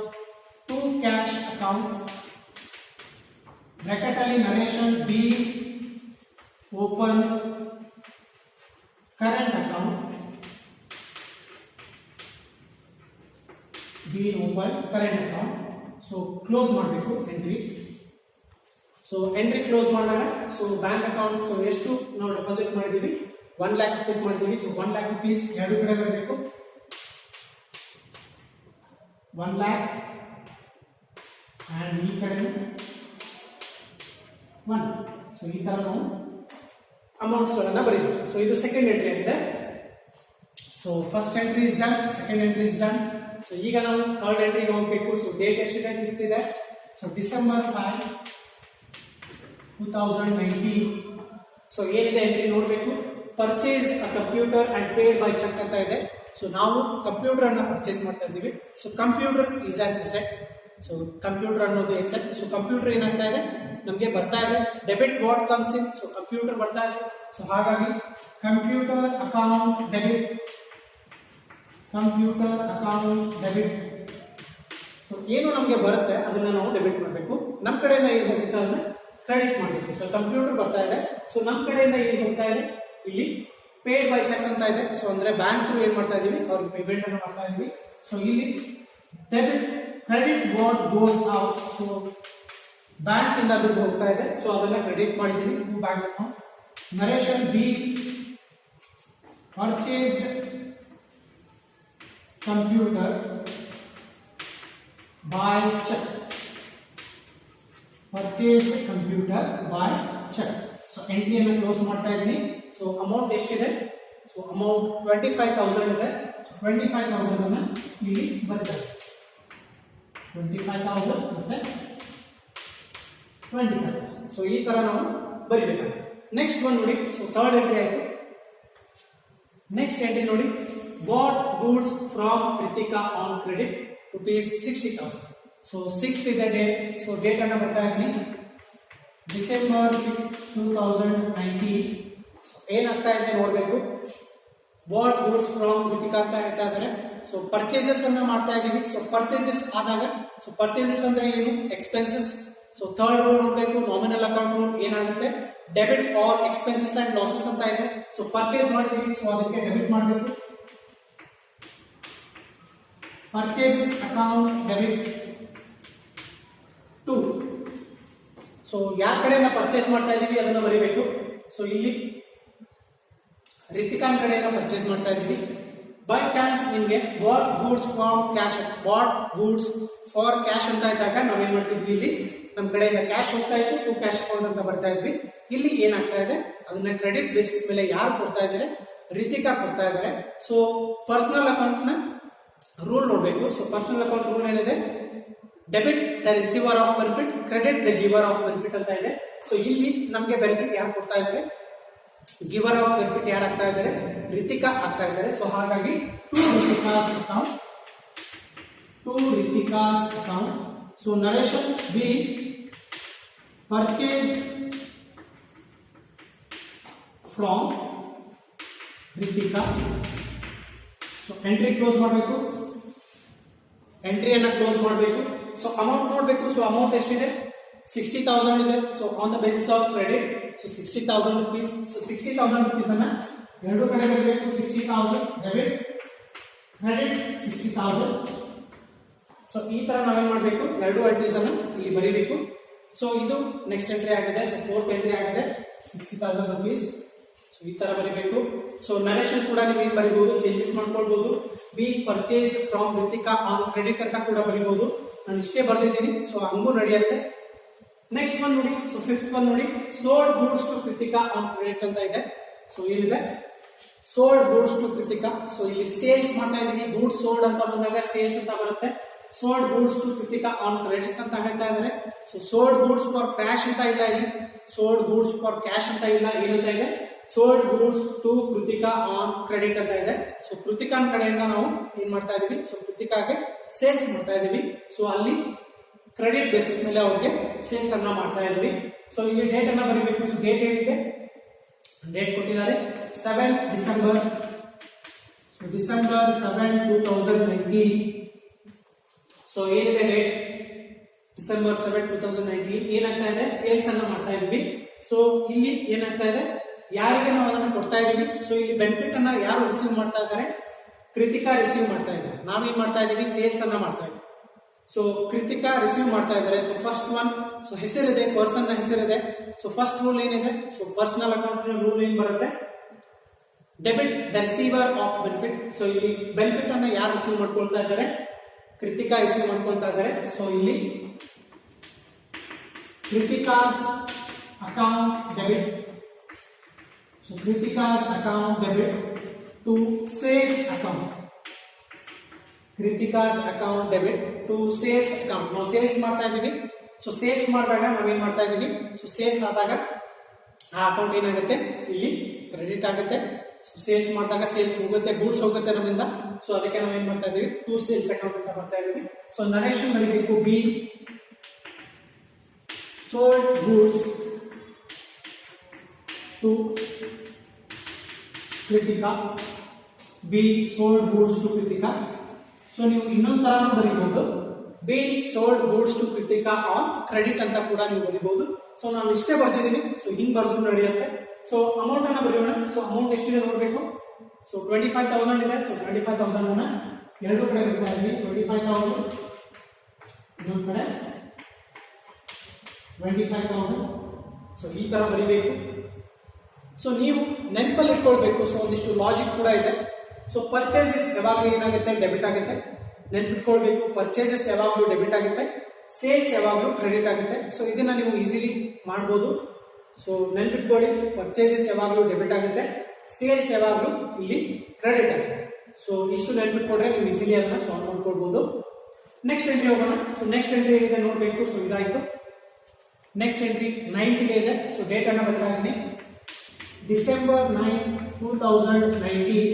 to cash account. Bracket ಅಲ್ಲಿ narration be open current account, be open current account. So close ಮಾಡಬೇಕು entry. So entry close ಮಾಡಿದಾಗ, ಸೊ ಬ್ಯಾಂಕ್ ಅಕೌಂಟ್, ಸೊ ಎಷ್ಟು ನಾವು deposit ಮಾಡಿದೀವಿ, 1 lakh rupees ಮಾಡಿದೀವಿ. So 1 lakh rupees ಎರಡು ಕಡೆ ಬರಬೇಕು. 1 lakh and ಈ ಕಡೆ 1. ಸೊ ಈ ತರ ನಾವು ಅಮೌಂಟ್ಸ್ ಗಳನ್ನ ಬರೀಬೇಕು. ಸೊ ಇದು ಸೆಕೆಂಡ್ ಎಂಟ್ರಿ ಆಗಿದೆ. So first entry is done, second entry is done. So ಈಗ ನಾವು ಥರ್ಡ್ ಎಂಟ್ರಿಗೆ ಹೋಗಬೇಕು. ಸೊ ಡೇಟ್ ಎಷ್ಟಿದೆ, 5th ಇದೆ. So December 5, 2019. ಸೊ ಏನಿದೆ ಎಂಟ್ರಿ ನೋಡಬೇಕು. Purchase a computer and paid by cheque ಅಂತ ಇದೆ. ಸೊ ನಾವು ಕಂಪ್ಯೂಟರ್ ಅನ್ನ ಪರ್ಚೇಸ್ ಮಾಡ್ತಾ ಇದ್ದೀವಿ. So computer is an asset. So computer ಅನ್ನೋದು ಅಸೆಟ್. ಸೊ ಕಂಪ್ಯೂಟರ್ ಏನಾಗ್ತಾ ಇದೆ, ನಮಗೆ ಬರ್ತಾ ಇದೆ, debit what comes in. So computer ಬರ್ತಾ ಇದೆ. ಸೊ ಹಾಗಾಗಿ computer account debit, computer account debit. So ಏನು ನಮಗೆ ಬರುತ್ತೆ ಅದನ್ನ ನಾವು ಡೆಬಿಟ್ ಮಾಡಬೇಕು. ನಮ್ಮ ಕಡೆಯಿಂದ ಏನು ಹೋಗ್ತಾ ಅಂದ್ರೆ ಕ್ರೆಡಿಟ್ ಮಾಡಬೇಕು. ಸೊ ಕಂಪ್ಯೂಟರ್ ಬರ್ತಾ ಇದೆ. ಸೊ ನಮ್ಮ ಕಡೆಯಿಂದ ಏನು ಹೋಗ್ತಾ ಇದೆ, ಇಲ್ಲಿ ಪೇಡ್ ಬೈ ಚೆಕ್ ಅಂತ ಇದೆ. ಸೊ ಅಂದ್ರೆ ಬ್ಯಾಂಕ್ ಏನ್ ಮಾಡ್ತಾ ಇದೀವಿ, ಅವ್ರಿಗೆ ಪೇಮೆಂಟ್ ಅನ್ನು ಮಾಡ್ತಾ ಇದೀವಿ. ಸೊ ಇಲ್ಲಿ debit, credit what goes out. So bank ಇಂದ ದುಡ್ಡು ಹೋಗ್ತಾ ಇದೆ. ಸೊ ಅದನ್ನ ಕ್ರೆಡಿಟ್ ಮಾಡಿದೀವಿ to bank account. Narration be purchased computer by cheque, purchased computer by cheque. So ಎಂಟ್ರಿಯನ್ನು ಕ್ಲೋಸ್ ಮಾಡ್ತಾ ಇದ್ದೀನಿ. ಸೊ ಅಮೌಂಟ್ ಎಷ್ಟಿದೆ, ಸೊ ಅಮೌಂಟ್ 25,000 ಇದೆ. ಸೊ 25,000 ಅನ್ನ ಇಲ್ಲಿ ಬರ್ತದೆ. 25,000 ಮತ್ತೆ 25,000. ಸೊ ಈ ತರ ನಾವು ಬರೀಬೇಕಾಗುತ್ತೆ. ನೆಕ್ಸ್ಟ್ ಒನ್ ನೋಡಿ. ಸೊ ಥರ್ಡ್ ಎಂಟ್ರಿ ಆಯ್ತು. ನೆಕ್ಸ್ಟ್ ಎಂಟ್ರಿ ನೋಡಿ, bought goods from Ritika on credit ₹60,000. So 6th ಇದೆ ಡೇಟ್. ಸೊ ಡೇಟ್ ಅನ್ನ ಬರ್ತಾ ಇದ್ದೀನಿ, December 6, 2019. ಏನಾಗ್ತಾ ಇದೆ ನೋಡ್ಬೇಕು. ಬಾಟ್ ಗೂಡ್ಸ್ ಫ್ರಾಮ್ ರಿತಿಕಾ ಅಂತ ಹೇಳ್ತಾ ಇದ್ದಾರೆ. ಸೊ ಪರ್ಚೇಸಸ್ ಅನ್ನ ಮಾಡ್ತಾ ಇದೀವಿ. ಸೊ ಪರ್ಚೇಸಸ್ ಆದಾಗ, ಸೊ ಪರ್ಚೇಸಸ್ ಅಂದ್ರೆ ಏನು, ಎಕ್ಸ್ಪೆನ್ಸಸ್. ಸೊ ಥರ್ಡ್ ರೂಲ್ ನೋಡ್ಬೇಕು, ನಾಮಿನಲ್ ಅಕೌಂಟ್ ರೂಲ್ ಏನಾಗುತ್ತೆ, debit all expenses and losses ಅಂತ ಇದೆ. ಸೊ ಪರ್ಚೇಸ್ ಮಾಡಿದೀವಿ, ಸೊ ಅದಕ್ಕೆ ಡೆಬಿಟ್ ಮಾಡಬೇಕು. Purchases account debit to. So ಯಾರ ಕಡೆಯಿಂದ ಪರ್ಚೇಸ್ ಮಾಡ್ತಾ ಇದೀವಿ ಅದನ್ನ ಬರೀಬೇಕು. ಸೊ ಇಲ್ಲಿ ರಿತಿಕಾನ್ ಕಡೆಯಿಂದ ಪರ್ಚೇಸ್ ಮಾಡ್ತಾ ಇದೀವಿ. ಬೈ ಚಾನ್ಸ್ ನಿಮ್ಗೆ bought goods for cash, bought goods for cash ಅಂತ ಇದ್ದಾಗ ನಾವೇನ್ ಮಾಡ್ತಿದ್ವಿ, ಇಲ್ಲಿ ನಮ್ಮ ಕಡೆಯಿಂದ ಕ್ಯಾಶ್ ಹೋಗ್ತಾ ಇತ್ತು ಟು ಕ್ಯಾಶ್ ಅಕೌಂಟ್ ಅಂತ ಬರ್ತಾ ಇದ್ವಿ. ಇಲ್ಲಿ ಏನಾಗ್ತಾ ಇದೆ, ಅದನ್ನ ಕ್ರೆಡಿಟ್ ಬೇಸಿಸ್ ಮೇಲೆ ಯಾರು ಕೊಡ್ತಾ ಇದ್ದಾರೆ, ರಿತಿಕಾ ಕೊಡ್ತಾ ಇದ್ದಾರೆ. ಸೊ ಪರ್ಸನಲ್ ಅಕೌಂಟ್ ನ ರೂಲ್ ನೋಡ್ಬೇಕು. ಸೊ ಪರ್ಸನಲ್ ಅಕೌಂಟ್ ರೂಲ್ ಏನಿದೆ, debit the receiver of benefit, credit the giver of benefit ಅಂತ ಇದೆ. ಸೊ ಇಲ್ಲಿ ನಮಗೆ ಬೆನಿಫಿಟ್ ಯಾರು ಕೊಡ್ತಾ ಇದ್ದಾರೆ, ಗಿವರ್ ಆಫ್ ಬೆನಿಫಿಟ್ ಯಾರು ಆಗ್ತಾ ಇದ್ದಾರೆ, ರಿತಿಕಾ ಆಗ್ತಾ ಇದ್ದಾರೆ. ಸೊ ಹಾಗಾಗಿ to Ritika's account, to Ritika's account. So narration be purchase from Kritika. So entry close ಮಾಡಬೇಕು, ಎಂಟ್ರಿಯನ್ನ ಕ್ಲೋಸ್ ಮಾಡಬೇಕು. ಸೊ ಅಮೌಂಟ್ ನೋಡಬೇಕು. ಸೊ ಅಮೌಂಟ್ ಎಷ್ಟಿದೆ? 60,000 ಇದೆ. So on the basis of credit, so 60,000 rupees. So 60,000 rupees ಅನ್ನ ಎರಡು ಕಡೆ ಬರಬೇಕು. 60,000 ಡೆಬಿಟ್, ಕ್ರೆಡಿಟ್ 60,000. ಸೊ ಈ ತರ ನಾವೇನ್ ಮಾಡಬೇಕು, ಎರಡು ಎಂಟ್ರೀಸ್ ಅನ್ನ ಇಲ್ಲಿ ಬರೀಬೇಕು. ಸೊ ಇದು ನೆಕ್ಸ್ಟ್ ಎಂಟ್ರಿ ಆಗಿದೆ. ಸೊ ಫೋರ್ತ್ ಎಂಟ್ರಿ ಆಗಿದೆ 60,000 rupees. ಸೊ ಈ ತರ ಬರೀಬೇಕು. ಸೊ ನರೇಶನ್ ಕೂಡ ನೀವು ಏನ್ ಬರೀಬಹುದು, ಚೇಂಜಸ್ ಮಾಡ್ಕೊಳ್ಬಹುದು. Be purchase from Kritika on credit ಅಂತ ಕೂಡ ಬರೀಬಹುದು. ನಾನು ಇಷ್ಟೇ ಬರ್ದಿದ್ದೀನಿ. ಸೊ ಹಂಗೂ ನಡೆಯುತ್ತೆ. ನೆಕ್ಸ್ಟ್ ಒನ್ ನೋಡಿ. ಸೊ ಫಿಫ್ತ್ ಒನ್ ನೋಡಿ, sold goods to Kritika on credit ಅಂತ ಇದೆ. ಸೊ ಏನಿದೆ, sold goods to Kritika. So ಇಲ್ಲಿ ಸೇಲ್ಸ್ ಮಾಡ್ತಾ ಇದೀನಿ. ಗೂಡ್ಸ್ ಸೋಲ್ಡ್ ಅಂತ ಬಂದಾಗ ಸೇಲ್ಸ್ ಅಂತ ಬರುತ್ತೆ. Sold goods to Kritika on credit ಅಂತ ಹೇಳ್ತಾ ಇದ್ದಾರೆ. So sold goods for cash ಅಂತ ಇಲ್ಲ ಇಲ್ಲಿ. ಸೋಲ್ಡ್ ಗೂಡ್ಸ್ ಫಾರ್ ಕ್ಯಾಶ್ ಅಂತ ಇಲ್ಲ. ಏನಂತ ಇದೆ, sold goods to Kritika on credit ಅಂತ ಇದೆ. ಸೊ ಕೃತಿಕಾನ್ ಕಡೆಯಿಂದ ನಾವು ಏನ್ ಮಾಡ್ತಾ ಇದೀವಿ, ಸೊ ಕೃತಿಕಾಗೆ ಸೇಲ್ಸ್ ಮಾಡ್ತಾ ಇದೀವಿ. ಸೊ ಅಲ್ಲಿ ಕ್ರೆಡಿಟ್ ಬೇಸಿಸ್ ಮೇಲೆ ಅವ್ರಿಗೆ ಸೇಲ್ಸ್ ಅನ್ನ ಮಾಡ್ತಾ ಇದೀವಿ. ಸೊ ಇಲ್ಲಿ ಡೇಟ್ ಅನ್ನ ಬರೀಬೇಕು. ಸೊ ಡೇಟ್ ಏನಿದೆ, ಡೇಟ್ ಕೊಟ್ಟಿದ್ದಾರೆ 7th ಡಿಸೆಂಬರ್. ಡಿಸೆಂಬರ್ 7, 2019. ಸೊ ಏನಿದೆ ಡೇಟ್, ಡಿಸೆಂಬರ್ 7, 2019. ಏನಾಗ್ತಾ ಇದೆ, ಸೇಲ್ಸ್ ಅನ್ನ ಮಾಡ್ತಾ ಇದೀವಿ. ಸೊ ಇಲ್ಲಿ ಏನಾಗ್ತಾ ಇದೆ, ಯಾರಿಗೆ ನಾವು ಅದನ್ನ ಕೊಡ್ತಾ ಇದೀವಿ. ಸೊ ಇಲ್ಲಿ ಬೆನಿಫಿಟ್ ಅನ್ನ ಯಾರು ರಿಸೀವ್ ಮಾಡ್ತಾ ಇದ್ದಾರೆ, ಕೃತಿಕಾ ರಿಸೀವ್ ಮಾಡ್ತಾ ಇದ್ದಾರೆ. ನಾವೇನ್ ಮಾಡ್ತಾ ಇದೀವಿ, ಸೇಲ್ಸ್ ಅನ್ನ ಮಾಡ್ತಾ ಇದ್ದೀವಿ. ಸೊ ಕೃತಿಕಾ ರಿಸೀವ್ ಮಾಡ್ತಾ ಇದ್ದಾರೆ. ಸೊ ಫಸ್ಟ್ ಒನ್, ಸೊ ಹೆಸರಿದೆ, ಪರ್ಸನ್ ನ ಹೆಸರಿದೆ. ಸೊ ಫಸ್ಟ್ ರೂಲ್ ಏನಿದೆ, ಸೊ ಪರ್ಸನಲ್ ಅಕೌಂಟ್ ರೂಲ್ ಏನ್ ಬರುತ್ತೆ, debit the receiver of benefit. So ಇಲ್ಲಿ ಬೆನಿಫಿಟ್ ಅನ್ನ ಯಾರು ರಿಸೀವ್ ಮಾಡ್ಕೊಳ್ತಾ ಇದ್ದಾರೆ, ಕೃತಿಕಾ ರಿಸೀವ್ ಮಾಡ್ಕೊಳ್ತಾ ಇದ್ದಾರೆ. ಸೊ ಇಲ್ಲಿ Kritika's account debit. So Kritika's account debit to sales account. Kritika's account debit to sales account. ನಾವು ಸೇಲ್ಸ್ ಮಾಡ್ತಾ ಇದೀವಿ. ಸೊ ಸೇಲ್ಸ್ ಮಾಡಿದಾಗ ನಾವೇನ್ ಮಾಡ್ತಾ ಇದೀವಿ, ಸೊ ಸೇಲ್ಸ್ ಆದಾಗ ಆ ಅಕೌಂಟ್ ಏನಾಗುತ್ತೆ, ಇಲ್ಲಿ ಕ್ರೆಡಿಟ್ ಆಗುತ್ತೆ. ಸೊ ಸೇಲ್ಸ್ ಮಾಡಿದಾಗ ಸೇಲ್ಸ್ ಹೋಗುತ್ತೆ, ಗೂಡ್ಸ್ ಹೋಗುತ್ತೆ ನಮ್ಮಿಂದ. ಸೊ ಅದಕ್ಕೆ ನಾವೇನ್ ಮಾಡ್ತಾ ಇದೀವಿ, ಟು ಸೇಲ್ಸ್ ಅಕೌಂಟ್ ಅಂತ ಮಾಡ್ತಾ ಇದೀವಿ. ಸೊ ನರೇಶನ್ ಬರೀಬೇಕು, be sold goods to Kritika. Be sold goods to Kritika. So ನೀವು ಇನ್ನೊಂದು ತರಾನು ಬರೀಬಹುದು, be sold goods to Kritika on credit ಅಂತ ಕೂಡ ನೀವು ಬರೀಬಹುದು. ಸೊ ನಾನು ಇಷ್ಟೇ ಬರ್ತಿದ್ದೀನಿ. ಸೊ ಹಿಂಗ್ ಬರ್ದು ನಡೆಯುತ್ತೆ. ಸೊ ಅಮೌಂಟ್ ಅನ್ನ ಬರೆಯೋಣ. ಸೊ ಅಮೌಂಟ್ ಎಷ್ಟಿದೆ ನೋಡ್ಬೇಕು. ಸೊ 25,000 ಇದೆ. ಸೊ 25,000 ಅನ್ನ ಎರಡು ಕಡೆ ಬರ್ತಾ ಇದ್ವಿ. 25,000 ಇನ್ನೊಂದು ಕಡೆ 25,000. ಸೊ ಈ ತರ ಬರೀಬೇಕು. ಸೊ ನೀವು ನೆನಪಲ್ಲಿ ಇಟ್ಕೊಳ್ಬೇಕು. ಸೊ ಒಂದಿಷ್ಟು ಲಾಜಿಕ್ ಕೂಡ ಇದೆ. ಸೊ ಪರ್ಚೇಸಸ್ ಯಾವಾಗಲೂ ಏನಾಗುತ್ತೆ, ಡೆಬಿಟ್ ಆಗುತ್ತೆ. ನೆನ್ಪಿಟ್ಕೊಳ್ಬೇಕು, ಪರ್ಚೇಸಸ್ ಯಾವಾಗಲೂ ಡೆಬಿಟ್ ಆಗುತ್ತೆ, ಸೇಲ್ಸ್ ಯಾವಾಗಲೂ ಕ್ರೆಡಿಟ್ ಆಗುತ್ತೆ. ಸೊ ಇದನ್ನ ನೀವು ಈಸಿಲಿ ಮಾಡಬಹುದು. ಸೊ ನೆನ್ಪಿಟ್ಕೊಳ್ಳಿ, ಪರ್ಚೇಸಸ್ ಯಾವಾಗಲೂ ಡೆಬಿಟ್ ಆಗುತ್ತೆ, ಸೇಲ್ಸ್ ಯಾವಾಗಲೂ ಇಲ್ಲಿ ಕ್ರೆಡಿಟ್ ಆಗುತ್ತೆ. ಸೊ ಇಷ್ಟು ನೆನ್ಪಿಟ್ಕೊಂಡ್ರೆ ನೀವು ಈಸಿಲಿ ಅದನ್ನ ಸಾಲ್ವ್ ಮಾಡ್ಕೊಳ್ಬಹುದು. ನೆಕ್ಸ್ಟ್ ಎಂಟ್ರಿ ಹೋಗೋಣ. ಸೊ ನೆಕ್ಸ್ಟ್ ಎಂಟ್ರಿ ಏನಿದೆ ನೋಡ್ಬೇಕು. ಸೊ ಇದಾಯ್ತು. ನೆಕ್ಸ್ಟ್ ಎಂಟ್ರಿ 9th ಇದೆ. ಸೊ ಡೇಟ್ ಅನ್ನ ಬರ್ತಾ ಇದ್ದೀನಿ, ಡಿಸೆಂಬರ್ 9, 2019.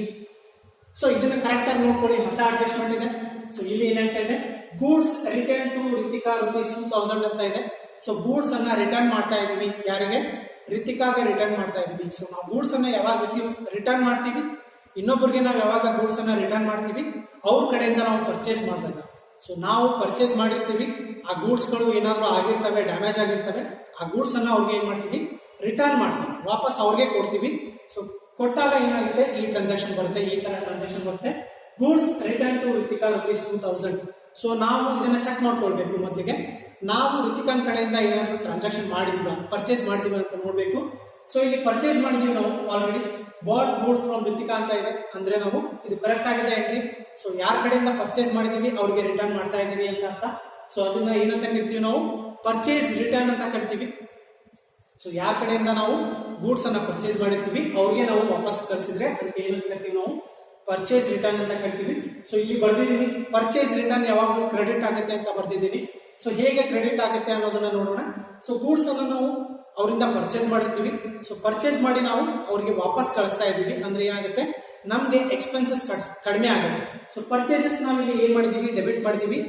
ಸೊ ಇದನ್ನ ಕರೆಕ್ಟ್ ಆಗಿ ನೋಡ್ಕೊಳ್ಳಿ, ಹೊಸ ಅಡ್ಜಸ್ಟ್ಮೆಂಟ್ ಇದೆ. ಸೊ ಇಲ್ಲಿ ಏನಾಗ್ತಾ ಇದೆ, ಗೂಡ್ಸ್ ರಿಟರ್ನ್ ಟು ರಿತಿಕಾ ₹2000 ಅಂತ ಇದೆ. ಸೊ ಗೂಡ್ಸ್ ಅನ್ನ ರಿಟರ್ನ್ ಮಾಡ್ತಾ ಇದೀವಿ. ಯಾರಿಗೆ, ರಿತಿಕಾಗೆ ರಿಟರ್ನ್ ಮಾಡ್ತಾ ಇದೀವಿ. ಸೊ ನಾವು ಗೂಡ್ಸ್ ಅನ್ನ ಯಾವಾಗ ರಿಟರ್ನ್ ಮಾಡ್ತೀವಿ, ಇನ್ನೊಬ್ಬರಿಗೆ ನಾವು ಯಾವಾಗ ಗೂಡ್ಸ್ ಅನ್ನ ರಿಟರ್ನ್ ಮಾಡ್ತೀವಿ, ಅವ್ರ ಕಡೆಯಿಂದ ನಾವು ಪರ್ಚೇಸ್ ಮಾಡಿದಾಗ. ಸೊ ನಾವು ಪರ್ಚೇಸ್ ಮಾಡಿರ್ತೀವಿ, ಆ ಗೂಡ್ಸ್ ಗಳು ಏನಾದ್ರು ಆಗಿರ್ತವೆ, ಡ್ಯಾಮೇಜ್ ಆಗಿರ್ತವೆ, ಆ ಗೂಡ್ಸ್ ಅನ್ನ ಅವ್ರಿಗೆ ಏನ್ ಮಾಡ್ತೀವಿ, ರಿಟರ್ನ್ ಮಾಡ್ತೀವಿ, ವಾಪಸ್ ಅವ್ರಿಗೆ ಕೊಡ್ತೀವಿ. ಸೊ ಕೊಟ್ಟಾಗ ಏನಾಗುತ್ತೆ, ಈ ಟ್ರಾನ್ಸಾಕ್ಷನ್ ಬರುತ್ತೆ, ಈ ತರ ಟ್ರಾನ್ಸಾಕ್ಷನ್ ಬರುತ್ತೆ, goods return to Ritika ₹2000. So ನಾವು ಇದನ್ನ ಚೆಕ್ ಮಾಡ್ಕೊಳ್ಬೇಕು. ಮೊದಲಿಗೆ ನಾವು ರಿತಿಕಾನ್ ಕಡೆಯಿಂದ ಏನಾದ್ರು ಟ್ರಾನ್ಸಾಕ್ಷನ್ ಮಾಡಿದೀವ, ಪರ್ಚೇಸ್ ಮಾಡಿದೀವ ಅಂತ ನೋಡ್ಬೇಕು. ಸೊ ಇಲ್ಲಿ ಪರ್ಚೇಸ್ ಮಾಡಿದೀವಿ ನಾವು already, bought goods from Ritika ಅಂತ ಇದೆ. ಅಂದ್ರೆ ನಾವು ಇದು ಕರೆಕ್ಟ್ ಆಗಿದೆ ಎಂಟ್ರಿ. ಸೊ ಯಾರ ಕಡೆಯಿಂದ ಪರ್ಚೇಸ್ ಮಾಡಿದೀವಿ ಅವ್ರಿಗೆ ರಿಟರ್ನ್ ಮಾಡ್ತಾ ಇದೀವಿ ಅಂತ ಅರ್ಥ. ಸೊ ಅದನ್ನ ಏನಂತ ಕರಿತೀವಿ ನಾವು, ಪರ್ಚೇಸ್ ರಿಟರ್ನ್ ಅಂತ ಕರಿತೀವಿ. ಸೊ ಯಾರ ಕಡೆಯಿಂದ ನಾವು ಗೂಡ್ಸ್ ಅನ್ನ ಪರ್ಚೇಸ್ ಮಾಡಿರ್ತೀವಿ ಅವ್ರಿಗೆ ನಾವು ವಾಪಸ್ ಕಳಿಸಿದ್ರೆ ಅದಕ್ಕೆ ಏನಂತ ಕರಿತೀವಿ ನಾವು, ಪರ್ಚೇಸ್ ರಿಟರ್ನ್ ಅಂತ ಕರಿತೀವಿ. ಸೊ ಇಲ್ಲಿ ಬರ್ದಿದ್ದೀನಿ, ಪರ್ಚೇಸ್ ರಿಟರ್ನ್ ಯಾವಾಗಲೂ ಕ್ರೆಡಿಟ್ ಆಗುತ್ತೆ ಅಂತ ಬರ್ದಿದ್ದೀನಿ. ಸೊ ಹೇಗೆ ಕ್ರೆಡಿಟ್ ಆಗುತ್ತೆ ಅನ್ನೋದನ್ನ ನೋಡೋಣ. ಸೊ ಗೂಡ್ಸ್ ಅನ್ನ ನಾವು ಅವರಿಂದ ಪರ್ಚೇಸ್ ಮಾಡಿರ್ತೀವಿ. ಸೊ ಪರ್ಚೇಸ್ ಮಾಡಿ ನಾವು ಅವ್ರಿಗೆ ವಾಪಸ್ ಕಳಿಸ್ತಾ ಇದ್ದೀವಿ. ಅಂದ್ರೆ ಏನಾಗುತ್ತೆ, ನಮ್ಗೆ ಎಕ್ಸ್ಪೆನ್ಸಸ್ ಕಡಿಮೆ ಆಗುತ್ತೆ. ಸೊ ಪರ್ಚೇಸಸ್ ನಾವು ಇಲ್ಲಿ ಏನ್ ಮಾಡಿದೀವಿ, ಡೆಬಿಟ್ ಮಾಡಿದೀವಿ.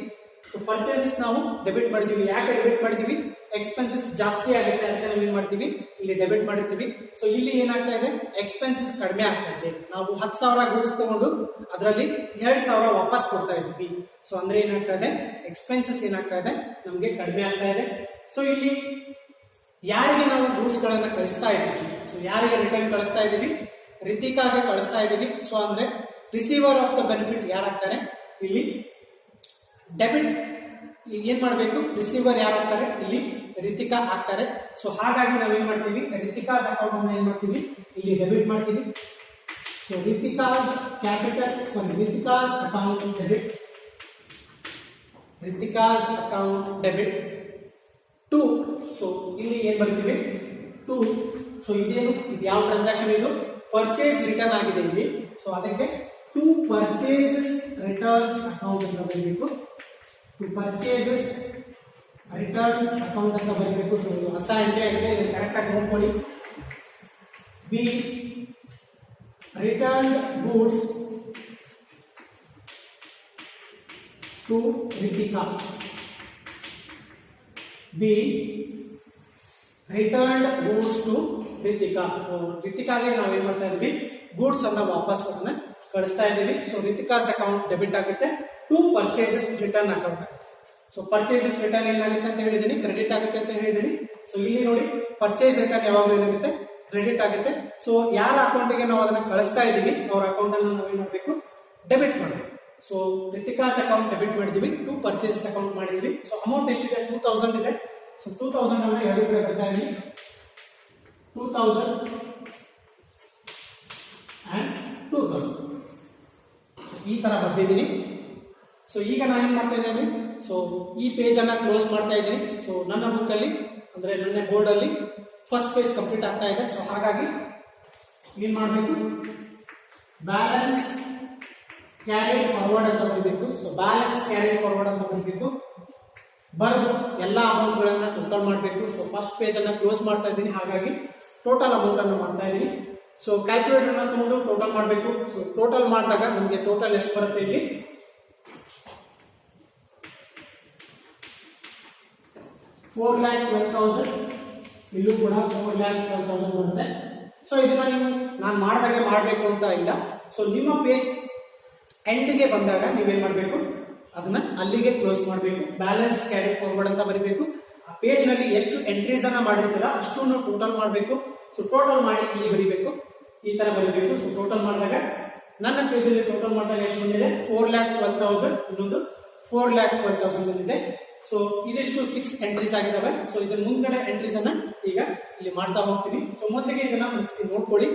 ಸೊ ಪರ್ಚೇಸಸ್ ನಾವು ಡೆಬಿಟ್ ಮಾಡಿದೀವಿ. ಯಾಕೆ ಡೆಬಿಟ್ ಮಾಡಿದೀವಿ, ಎಕ್ಸ್ಪೆನ್ಸಸ್ ಜಾಸ್ತಿ ಆಗುತ್ತೆ, ಅದಕ್ಕೆ ನಾವು ಏನ್ ಮಾಡ್ತೀವಿ ಇಲ್ಲಿ ಡೆಬಿಟ್ ಮಾಡಿರ್ತೀವಿ. ಸೊ ಇಲ್ಲಿ ಏನಾಗ್ತಾ ಇದೆ, ಎಕ್ಸ್ಪೆನ್ಸಸ್ ಕಡಿಮೆ ಆಗ್ತಾ ಇದೆ. ನಾವು 10,000 ಗೂಡ್ಸ್ ತಗೊಂಡು ಅದರಲ್ಲಿ 2,000 ವಾಪಸ್ ಕೊಡ್ತಾ ಇದ್ವಿ. ಸೊ ಅಂದ್ರೆ ಏನಾಗ್ತಾ ಇದೆ, ಎಕ್ಸ್ಪೆನ್ಸಸ್ ಏನಾಗ್ತಾ ಇದೆ, ನಮ್ಗೆ ಕಡಿಮೆ ಆಗ್ತಾ ಇದೆ. ಸೊ ಇಲ್ಲಿ ಯಾರಿಗೆ ನಾವು ಗೂಡ್ಸ್ ಗಳನ್ನ ಕಳಿಸ್ತಾ ಇದ್ದೀವಿ, ಸೊ ಯಾರಿಗೆ ರಿಟರ್ನ್ ಕಳಿಸ್ತಾ ಇದೀವಿ, ರಿತಿಕಾಗೆ ಕಳಿಸ್ತಾ ಇದೀವಿ. ಸೊ ಅಂದ್ರೆ ರಿಸೀವರ್ ಆಫ್ ದ ಬೆನಿಫಿಟ್ ಯಾರಾಗ್ತಾರೆ, ಇಲ್ಲಿ ಡೆಬಿಟ್ ಏನ್ ಮಾಡಬೇಕು, ರಿಸೀವರ್ ಯಾರಾಗ್ತಾರೆ, ಇಲ್ಲಿ ರಿತಿಕಾ ಆಗ್ತಾರೆ. ಸೊ ಹಾಗಾಗಿ ನಾವೇನ್ ಮಾಡ್ತೀವಿ, ರಿತಿಕಾಸ್ ಅಕೌಂಟ್ ಅನ್ನ ಏನ್ ಮಾಡ್ತೀವಿ, ಇಲ್ಲಿ ಡೆಬಿಟ್ ಮಾಡ್ತೀವಿ. So Ritika's capital, Ritika's account debit, Ritika's account debit to. So ಇಲ್ಲಿ ಏನ್ ಬರ್ತೀವಿ, ಟು. ಸೊ ಇದೇನು, ಇದು ಯಾವ ಟ್ರಾನ್ಸಾಕ್ಷನ್, ಇದು ಪರ್ಚೇಸ್ ರಿಟರ್ನ್ ಆಗಿದೆ ಇಲ್ಲಿ. ಸೊ ಅದಕ್ಕೆ ಟು ಪರ್ಚೇಸಸ್ ರಿಟರ್ನ್ಸ್ ಅಕೌಂಟ್ ಅಂತ ಬರಬೇಕು, ಟು ಪರ್ಚೇಸಸ್ ರಿಟರ್ನ್ಸ್ ಅಕೌಂಟ್ ಅಂತ ಬರಬೇಕು. ಸೊ ಇದು ಹೊಸ ಎಂಟ್ರಿ ಆಗಿದೆ, ಇದು ಕರೆಕ್ಟ್ ಆಗಿ ನೋಡ್ಕೊಳ್ಳಿ. Be returned goods to Ritika, be returned goods to Ritika. ರಿತಿಕಾಗೆ ನಾವೇನ್ ಮಾಡ್ತಾ ಇದೀವಿ, ಗೂಡ್ಸ್ ಅನ್ನ ವಾಪಸ್ ಅದನ್ನ ಕಳಿಸ್ತಾ ಇದೀವಿ. ಸೊ ರಿತಿಕಾಸ್ ಅಕೌಂಟ್ ಡೆಬಿಟ್ ಆಗುತ್ತೆ, to purchases return account. So purchases return ಏನಾಗುತ್ತೆ ಅಂತ ಹೇಳಿದೀನಿ, ಕ್ರೆಡಿಟ್ ಆಗುತ್ತೆ ಅಂತ ಹೇಳಿದೀನಿ. ಸೊ ಇಲ್ಲಿ ನೋಡಿ, ಪರ್ಚೇಸ್ ರಿಟರ್ನ್ ಯಾವಾಗಲೂ ಏನಾಗುತ್ತೆ, ಕ್ರೆಡಿಟ್ ಆಗುತ್ತೆ. ಸೊ ಯಾರ ಅಕೌಂಟ್ಗೆ ನಾವು ಅದನ್ನ ಕಳಿಸ್ತಾ ಇದೀವಿ, ಅವ್ರ ಅಕೌಂಟ್ ಅನ್ನು ನಾವು ಏನ್ ಮಾಡಬೇಕು, ಡೆಬಿಟ್ ಮಾಡಬೇಕು. ಸೊ ರಿತಿಕಾಸ್ ಅಕೌಂಟ್ ಡೆಬಿಟ್ ಮಾಡಿದೀವಿ, ಟು ಪರ್ಚೇಸಸ್ ಅಕೌಂಟ್ ಮಾಡಿದೀವಿ. ಸೊ ಅಮೌಂಟ್ ಎಷ್ಟಿದೆ, 2,000 ಇದೆ. ಸೊ 2,000 ಅನ್ನ ಎರಡು ಕಡೆ ಬರ್ತಾ ಇದೀವಿ, 2,000 and 2,000 ಈ ತರ ಬರ್ತಿದ್ದೀನಿ. ಸೊ ಈಗ ನಾನು ಏನ್ ಮಾಡ್ತಾ ಇದ್ದೀನಿ, ಸೊ ಈ ಪೇಜ್ ಅನ್ನ ಕ್ಲೋಸ್ ಮಾಡ್ತಾ ಇದ್ದೀನಿ. ಸೊ ನನ್ನ ಬುಕ್ ಅಲ್ಲಿ ಅಂದ್ರೆ ನನ್ನ ಬೋರ್ಡ್ ಅಲ್ಲಿ ಫಸ್ಟ್ ಪೇಜ್ ಕಂಪ್ಲೀಟ್ ಆಗ್ತಾ ಇದೆ. ಸೊ ಹಾಗಾಗಿ ಏನ್ ಮಾಡಬೇಕು, ಬ್ಯಾಲೆನ್ಸ್ ಕ್ಯಾರಿಡ್ ಫಾರ್ವರ್ಡ್ ಅಂತ ಬರಬೇಕು. ಸೊ ಬ್ಯಾಲೆನ್ಸ್ ಕ್ಯಾರಿಡ್ ಫಾರ್ವರ್ಡ್ ಅಂತ ಬರಬೇಕು, ಬರೆದು ಎಲ್ಲಾ ಅಮೌಂಟ್ ಗಳನ್ನ ಟೋಟಲ್ ಮಾಡಬೇಕು. ಸೊ ಫಸ್ಟ್ ಪೇಜ್ ಅನ್ನ ಕ್ಲೋಸ್ ಮಾಡ್ತಾ ಇದ್ದೀನಿ, ಹಾಗಾಗಿ ಟೋಟಲ್ ಅಮೌಂಟ್ ಅನ್ನು ಮಾಡ್ತಾ ಇದ್ದೀನಿ. ಸೊ ಕ್ಯಾಲ್ಕುಲೇಟರ್ ಅನ್ನ ತಗೊಂಡು ಟೋಟಲ್ ಮಾಡಬೇಕು. ಸೊ ಟೋಟಲ್ ಮಾಡಿದಾಗ ನಮಗೆ ಟೋಟಲ್ ಎಷ್ಟು ಬರುತ್ತೆ, ಇಲ್ಲಿ 4,12,000, ಇಲ್ಲೂ ಕೂಡ 4,12,000 ಬರುತ್ತೆ. ಸೊ ಇದನ್ನ ನೀವು ನಾನು ಮಾಡಿದಾಗೆ ಮಾಡಬೇಕು ಅಂತ ಇಲ್ಲ. ಸೊ ನಿಮ್ಮ ಪೇಜ್ ಎಂಡ್ಗೆ ಬಂದಾಗ ನೀವೇನ್ ಮಾಡಬೇಕು, ಅದನ್ನ ಅಲ್ಲಿಗೆ ಕ್ಲೋಸ್ ಮಾಡಬೇಕು. ಬ್ಯಾಲೆನ್ಸ್ ಕ್ಯಾರಿ ಫಾರ್ವರ್ಡ್ ಅಂತ ಬರೀಬೇಕು. ಆ ಪೇಜ್ ನಲ್ಲಿ ಎಷ್ಟು ಎಂಟ್ರೀಸ್ ಅನ್ನ ಮಾಡಿರ್ತೀರ ಅಷ್ಟನ್ನು ಟೋಟಲ್ ಮಾಡಬೇಕು. ಸೊ ಟೋಟಲ್ ಮಾಡಿ ಇಲ್ಲಿ ಬರೀಬೇಕು, ಈ ತರ ಬರೀಬೇಕು. ಸೊ ಟೋಟಲ್ ಮಾಡಿದಾಗ ನನ್ನ ಪೇಜ್ ಅಲ್ಲಿ ಟೋಟಲ್ ಮಾಡಿದಾಗ ಎಷ್ಟು ಬಂದಿದೆ, 4,12,000, ಇನ್ನೊಂದು 4,12,000 ಬಂದಿದೆ. ಸೊ ಇದಿಷ್ಟು 6 ಎಂಟ್ರೀಸ್ ಆಗಿದಾವೆ. ಸೊ ಇದರ ಮುಂದ್ಗಡೆ ಎಂಟ್ರೀಸ್ ಅನ್ನ ಈಗ ಇಲ್ಲಿ ಮಾಡ್ತಾ ಹೋಗ್ತೀನಿ. ಸೊ ಮೊದಲಿಗೆ ಇದನ್ನ ಒಂದ್ಸತಿ ನೋಡ್ಕೊಳ್ಳಿ.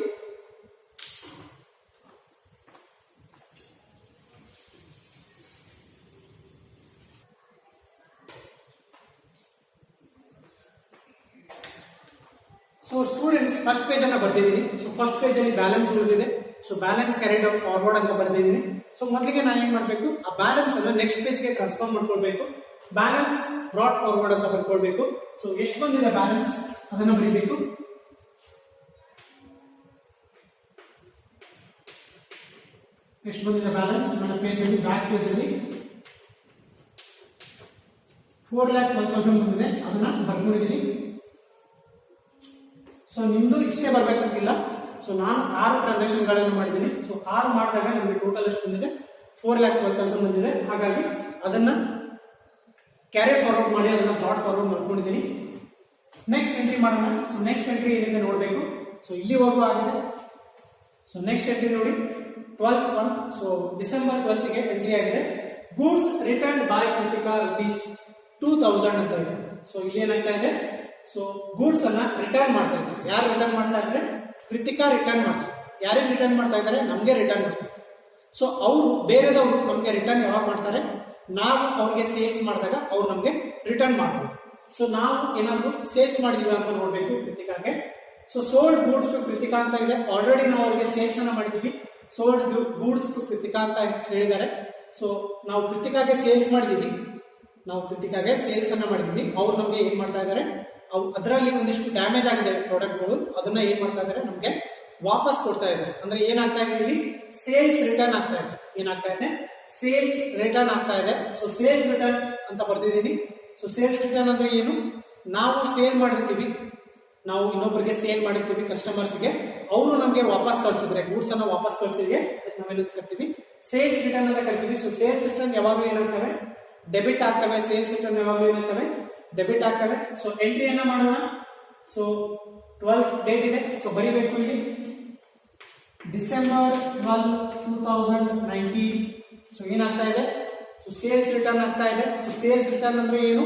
ಸೊ ಸ್ಟೂಡೆಂಟ್ಸ್ ಫಸ್ಟ್ ಪೇಜ್ ಅನ್ನ ಬರ್ತಿದ್ದೀನಿ. ಸೊ ಫಸ್ಟ್ ಪೇಜ್ ಅಲ್ಲಿ ಬ್ಯಾಲೆನ್ಸ್ ಉಳಿದಿದೆ. ಸೊ ಬ್ಯಾಲೆನ್ಸ್ ಕ್ಯಾರಿಡ್ ಫಾರ್ವರ್ಡ್ ಅಂತ ಬರ್ತಿದ್ದೀನಿ. ಸೊ ಮೊದಲಿಗೆ ನಾನು ಏನ್ ಮಾಡ್ಬೇಕು, ಆ ಬ್ಯಾಲೆನ್ಸ್ ಅನ್ನ ನೆಕ್ಸ್ಟ್ ಪೇಜ್ ಗೆ ಟ್ರಾನ್ಸ್ಫಾರ್ಮ್ ಮಾಡ್ಕೊಳ್ಬೇಕು. ಬ್ಯಾಲೆನ್ಸ್ ಬ್ರಾಡ್ ಫಾರ್ವರ್ಡ್ ಅಂತ ಬರ್ಕೊಳ್ಬೇಕು. ಸೊ ಎಷ್ಟು ಬಂದಿದೆ ಬ್ಯಾಲೆನ್ಸ್ ಅದನ್ನ ಬರೀಬೇಕು. ಎಷ್ಟು ಬಂದಿದೆ ಬ್ಯಾಲೆನ್ಸ್ ನನ್ನ ಪೇಜ್ ಅಲ್ಲಿ, ಬ್ಯಾಕ್ ಪೇಜ್ ಅಲ್ಲಿ 4,12,000 ಬಂದಿದೆ, ಅದನ್ನ ಬರ್ಕೊಂಡಿದ್ದೀನಿ. ಸೊ ನಿಮ್ದು ಇಷ್ಟೇ ಬರ್ಬೇಕಂತಿಲ್ಲ. ಸೊ ನಾನು 6 ಟ್ರಾನ್ಸಾಕ್ಷನ್ ಗಳನ್ನು ಮಾಡಿದ್ದೀನಿ. ಸೊ 6 ಮಾಡಿದಾಗ ನಮಗೆ ಟೋಟಲ್ ಎಷ್ಟು ಬಂದಿದೆ, 4,12,000 ಬಂದಿದೆ. ಹಾಗಾಗಿ ಅದನ್ನ ಕ್ಯಾರಿ ಫಾರ್ವರ್ಡ್ ಮಾಡಿ ಅದನ್ನ ಬ್ರಾಡ್ ಫಾರ್ವರ್ಡ್ ಮಾಡ್ಕೊಂಡಿದ್ದೀನಿ. ನೆಕ್ಸ್ಟ್ ಎಂಟ್ರಿ ಮಾಡೋಣ. ಸೊ ನೆಕ್ಸ್ಟ್ ಎಂಟ್ರಿ ಏನಿದೆ ನೋಡಬೇಕು. ಸೊ ಇಲ್ಲಿವರೆಗೂ ಆಗಿದೆ. ಸೊ ನೆಕ್ಸ್ಟ್ ಎಂಟ್ರಿ ನೋಡಿ, 12th one. So December 12th ಗೆ ಎಂಟ್ರಿ ಆಗಿದೆ. ಗೂಡ್ಸ್ ರಿಟರ್ನ್ ಬೈ ಕೃತಿಕಾ ₹2,000 ಅಂತ ಇದೆ. ಸೊ ಇಲ್ಲಿ ಏನಾಗ್ತಾ ಇದೆ, ಸೊ ಗೂಡ್ಸ್ ಅನ್ನ ರಿಟರ್ನ್ ಮಾಡ್ತಾ ಇದ್ದಾರೆ. ಯಾರು ರಿಟರ್ನ್ ಮಾಡ್ತಾ ಇದ್ದಾರೆ, ಕೃತಿಕಾ ರಿಟರ್ನ್ ಮಾಡ್ತಾರೆ. ಯಾರಿಗೆ ರಿಟರ್ನ್ ಮಾಡ್ತಾ ಇದ್ದಾರೆ, ನಮ್ಗೆ ರಿಟರ್ನ್ ಮಾಡ್ತಾರೆ. ಸೊ ಅವರು ಬೇರೆದವರು ನಮ್ಗೆ ರಿಟರ್ನ್ ಯಾವಾಗ ಮಾಡ್ತಾರೆ, ನಾವು ಅವ್ರಿಗೆ ಸೇಲ್ಸ್ ಮಾಡಿದಾಗ ಅವ್ರು ನಮ್ಗೆ ರಿಟರ್ನ್ ಮಾಡ್ಬೋದು. ಸೊ ನಾವು ಏನಾದ್ರು ಸೇಲ್ಸ್ ಮಾಡಿದೀವಿ ಅಂತ ನೋಡ್ಬೇಕು ಕೃತಿಕಾಗೆ. So sold goods to Kritika ಅಂತ ಇದೆ. ಆಲ್ರೆಡಿ ನಾವು ಅವ್ರಿಗೆ ಸೇಲ್ಸ್ ಅನ್ನ ಮಾಡಿದೀವಿ. ಸೋಲ್ಡ್ ಗೂಡ್ಸ್ ಟು ಕೃತಿಕಾ ಅಂತ ಹೇಳಿದ್ದಾರೆ. ಸೊ ನಾವು ಕೃತಿಕಾಗೆ ಸೇಲ್ಸ್ ಮಾಡಿದೀವಿ, ಅನ್ನ ಮಾಡಿದೀವಿ. ಅವ್ರು ನಮ್ಗೆ ಏನ್ ಮಾಡ್ತಾ ಇದ್ದಾರೆ, ಅದರಲ್ಲಿ ಒಂದಿಷ್ಟು ಡ್ಯಾಮೇಜ್ ಆಗಿದೆ ಪ್ರಾಡಕ್ಟ್ಗಳು, ಅದನ್ನ ಏನ್ ಮಾಡ್ತಾ ಇದ್ದಾರೆ, ನಮ್ಗೆ ವಾಪಸ್ ಕೊಡ್ತಾ ಇದ್ದಾರೆ. ಅಂದ್ರೆ ಏನಾಗ್ತಾ ಇದೆ, ಇಲ್ಲಿ ಸೇಲ್ಸ್ ರಿಟರ್ನ್ ಆಗ್ತಾ ಇದೆ. ಏನಾಗ್ತಾ ಇದೆ, ಸೇಲ್ಸ್ ರಿಟರ್ನ್ ಆಗ್ತಾ ಇದೆ. ಸೊ ಸೇಲ್ಸ್ ರಿಟರ್ನ್ ಅಂತ ಬರ್ತಿದ್ದೀನಿ. ಸೊ ಸೇಲ್ಸ್ ರಿಟರ್ನ್ ಅಂದ್ರೆ ಏನು, ನಾವು ಸೇಲ್ ಮಾಡಿರ್ತೀವಿ, ನಾವು ಇನ್ನೊಬ್ಬರಿಗೆ ಸೇಲ್ ಮಾಡಿರ್ತೀವಿ ಕಸ್ಟಮರ್ಸ್ಗೆ, ಅವರು ನಮಗೆ ವಾಪಸ್ ಕಳ್ಸಿದ್ರೆ, ಗೂಡ್ಸ್ ಅನ್ನ ವಾಪಸ್ ಕಳ್ಸಿದ್ರೆ ನಾವೇನಂತ ಕರಿತೀವಿ, ಸೇಲ್ಸ್ ರಿಟರ್ನ್ ಅಂತ ಕರಿತೀವಿ. ಸೊ ಸೇಲ್ಸ್ ರಿಟರ್ನ್ ಯಾವಾಗಲೂ ಏನಾಗ್ತವೆ, ಡೆಬಿಟ್ ಆಗ್ತವೆ. ಸೇಲ್ಸ್ ರಿಟರ್ನ್ ಯಾವಾಗಲೂ ಏನಾಗ್ತವೆ, ಡೆಬಿಟ್ ಆಗ್ತವೆ. ಸೊ ಎಂಟ್ರಿಯನ್ನ ಮಾಡೋಣ. ಸೊ 12th ಡೇಟ್ ಇದೆ, ಸೊ ಬರಿಬೇಕು ಇಲ್ಲಿ ಡಿಸೆಂಬರ್ 12, 2019. ಸೊ ಏನಾಗ್ತಾ ಇದೆ, ಸೊ ಸೇಲ್ಸ್ ರಿಟರ್ನ್ ಆಗ್ತಾ ಇದೆ. ಸೊ ಸೇಲ್ಸ್ ರಿಟರ್ನ್ ಅಂದ್ರೆ ಏನು,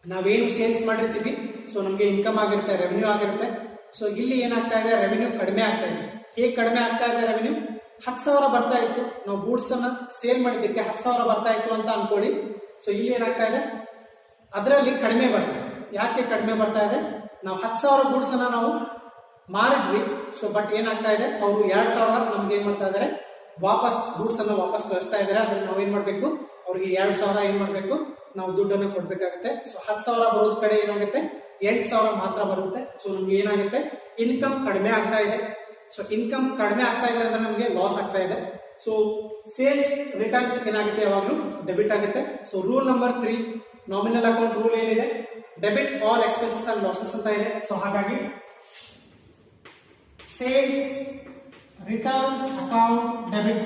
ನಾವೇನು ಸೇಲ್ಸ್ ಮಾಡಿರ್ತೀವಿ, ಸೊ ನಮಗೆ ಇನ್ಕಮ್ ಆಗಿರುತ್ತೆ, ರೆವೆನ್ಯೂ ಆಗಿರುತ್ತೆ. ಸೊ ಇಲ್ಲಿ ಏನಾಗ್ತಾ ಇದೆ, ರೆವೆನ್ಯೂ ಕಡಿಮೆ ಆಗ್ತಾ ಇದೆ. ಹೇಗೆ ಕಡಿಮೆ ಆಗ್ತಾ ಇದೆ ರೆವೆನ್ಯೂ, 10,000 ಬರ್ತಾ ಇತ್ತು, ನಾವು ಗೂಡ್ಸ್ ಅನ್ನ ಸೇಲ್ ಮಾಡಿದ್ದಕ್ಕೆ 10,000 ಬರ್ತಾ ಇತ್ತು ಅಂತ ಅನ್ಕೊಳ್ಳಿ. ಸೊ ಇಲ್ಲಿ ಏನಾಗ್ತಾ ಇದೆ, ಅದರಲ್ಲಿ ಕಡಿಮೆ ಬರ್ತಾ ಇದೆ. ಯಾಕೆ ಕಡಿಮೆ ಬರ್ತಾ ಇದೆ, ನಾವು 10,000 ಗೂಡ್ಸ್ ಅನ್ನ ನಾವು ಮಾರಿದ್ವಿ. ಸೊ ಬಟ್ ಏನಾಗ್ತಾ ಇದೆ, ಅವರು 2,000 ನಮ್ಗೆ ಏನ್ ಮಾಡ್ತಾ ಇದಾರೆ, ವಾಪಸ್ ಗೂಡ್ಸ್ ಅನ್ನ ವಾಪಸ್ ಕಳಿಸ್ತಾ ಇದಾರೆ. ಅದ್ರ ನಾವ್ ಏನ್ ಮಾಡ್ಬೇಕು, ಅವ್ರಿಗೆ 2,000 ಏನ್ ಮಾಡ್ಬೇಕು, ನಾವು ದುಡ್ಡನ್ನು ಕೊಡ್ಬೇಕಾಗುತ್ತೆ. ಸೊ 10,000 ಬರೋದ್ ಕಡೆ ಏನಾಗುತ್ತೆ, 8,000 ಮಾತ್ರ ಬರುತ್ತೆ. ಸೊ ನಮ್ಗೆ ಏನಾಗುತ್ತೆ, ಇನ್ಕಮ್ ಕಡಿಮೆ ಆಗ್ತಾ ಇದೆ. ಸೊ ಇನ್ಕಮ್ ಕಡಿಮೆ ಆಗ್ತಾ ಇದೆ ಅಂದ್ರೆ ನಮಗೆ ಲಾಸ್ ಆಗ್ತಾ ಇದೆ. ಸೊ ಸೇಲ್ಸ್ ರಿಟರ್ನ್ಸ್ ಏನಾಗುತ್ತೆ, ಯಾವಾಗ್ಲೂ ಡೆಬಿಟ್ ಆಗುತ್ತೆ. So rule number 3 nominal account rule ಏನಿದೆ, debit all expenses and losses ಅಂತ ಇದೆ. ಸೊ ಹಾಗಾಗಿ sales returns account debit,